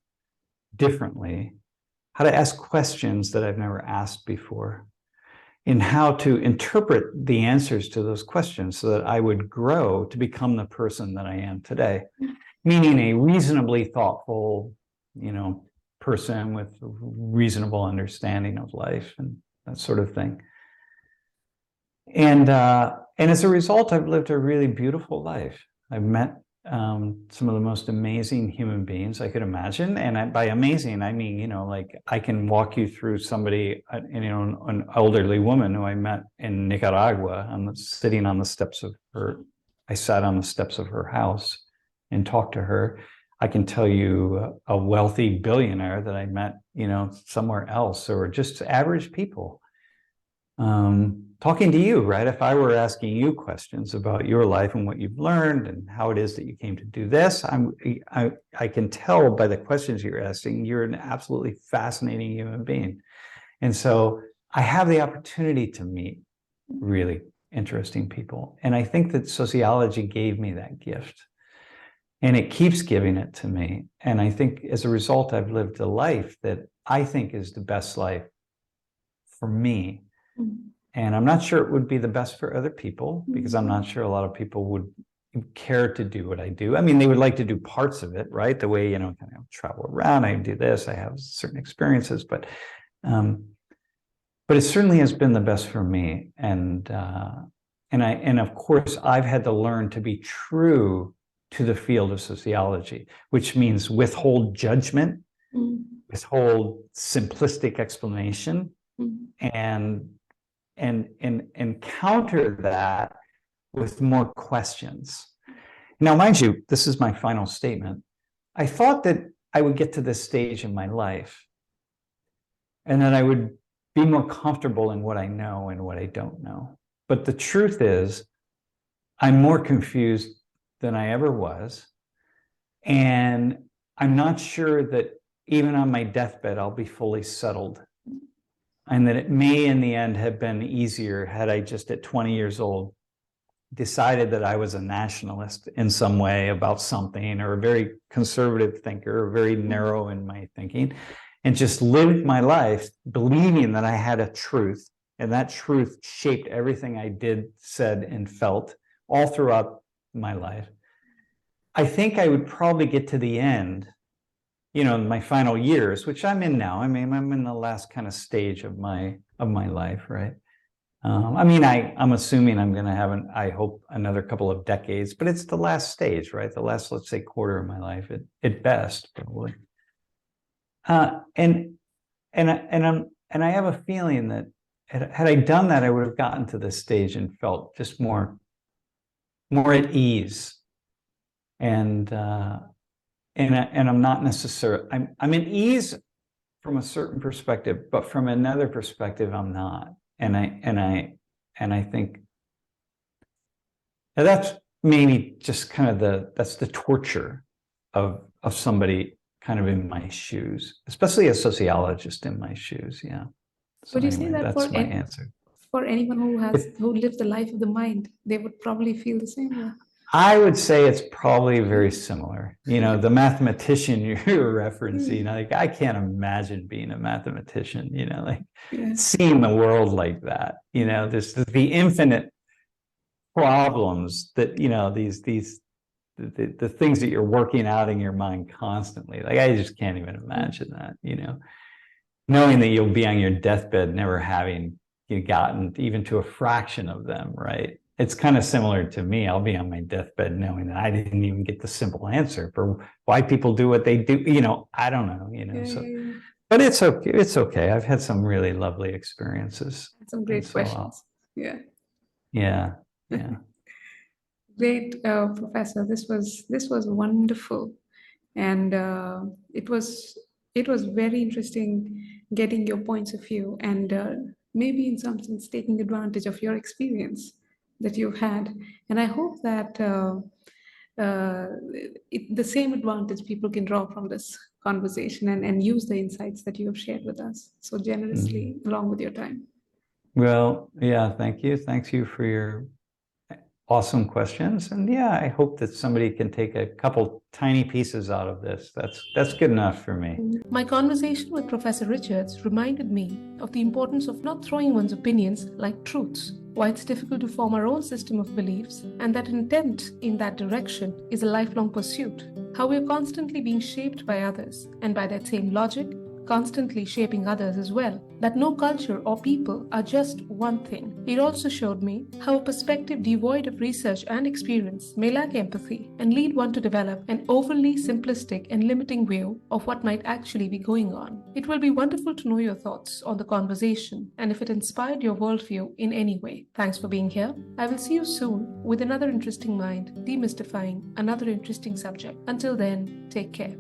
differently, how to ask questions that I've never asked before, and how to interpret the answers to those questions so that I would grow to become the person that I am today, meaning a reasonably thoughtful, person with reasonable understanding of life and that sort of thing. And as a result, I've lived a really beautiful life. I've met some of the most amazing human beings I could imagine. And by amazing, I mean, like I can walk you through somebody, an elderly woman who I met in Nicaragua. I sat on the steps of her house and talked to her. I can tell you a wealthy billionaire that I met, somewhere else, or just average people. talking to you, right? If I were asking you questions about your life and what you've learned and how it is that you came to do this, I can tell by the questions you're asking, you're an absolutely fascinating human being. And so I have the opportunity to meet really interesting people. And I think that sociology gave me that gift. And it keeps giving it to me. And I think as a result, I've lived a life that I think is the best life for me. And I'm not sure it would be the best for other people, because I'm not sure a lot of people would care to do what I do. I mean, they would like to do parts of it, right? The way, kind of travel around, I do this, I have certain experiences, but it certainly has been the best for me. And of course, I've had to learn to be true to the field of sociology, which means withhold judgment, withhold simplistic explanation, and counter that with more questions. Now, mind you, this is my final statement. I thought that I would get to this stage in my life and that I would be more comfortable in what I know and what I don't know. But the truth is, I'm more confused than I ever was. And I'm not sure that even on my deathbed, I'll be fully settled. And that it may in the end have been easier had I just at 20 years old decided that I was a nationalist in some way about something, or a very conservative thinker, or very narrow in my thinking, and just lived my life believing that I had a truth, and that truth shaped everything I did, said, and felt all throughout my life. I think I would probably get to the end, my final years, which I'm in now. I mean, I'm in the last kind of stage of my life, right? I'm assuming I'm going to have I hope, another couple of decades, but it's the last stage, right? The last, let's say, quarter of my life at best, probably. And I have a feeling that had I done that, I would have gotten to this stage and felt just more at ease. And I'm not necessarily, I'm at ease from a certain perspective, but from another perspective, I'm not. And I think that's maybe just kind of that's the torture of somebody kind of in my shoes, especially a sociologist in my shoes. Yeah. So Would you say anyway, that that's my answer. for anyone who lives the life of the mind, they would probably feel the same way? I would say it's probably very similar. The mathematician you're referencing, like I can't imagine being a mathematician, seeing the world like that. There's the infinite problems that, the things that you're working out in your mind constantly. Like I just can't even imagine that, knowing that you'll be on your deathbed, never having gotten even to a fraction of them, right? It's kind of similar to me. I'll be on my deathbed knowing that I didn't even get the simple answer for why people do what they do. I don't know, so, but it's okay. It's okay. I've had some really lovely experiences. Some great questions. Yeah. Yeah. Great, Professor. This was wonderful. And it was very interesting getting your points of view, and maybe in some sense taking advantage of your experience that you've had. And I hope that the same advantage people can draw from this conversation and use the insights that you have shared with us so generously along with your time. Well, yeah, thank you. Thanks you for your awesome questions. And yeah, I hope that somebody can take a couple tiny pieces out of this. That's good enough for me. My conversation with Professor Richards reminded me of the importance of not throwing one's opinions like truths, why it's difficult to form our own system of beliefs, and that intent in that direction is a lifelong pursuit. How we're constantly being shaped by others, and by that same logic, constantly shaping others as well, that no culture or people are just one thing. It also showed me how a perspective devoid of research and experience may lack empathy and lead one to develop an overly simplistic and limiting view of what might actually be going on. It will be wonderful to know your thoughts on the conversation and if it inspired your worldview in any way. Thanks for being here. I will see you soon with another interesting mind, demystifying another interesting subject. Until then, take care.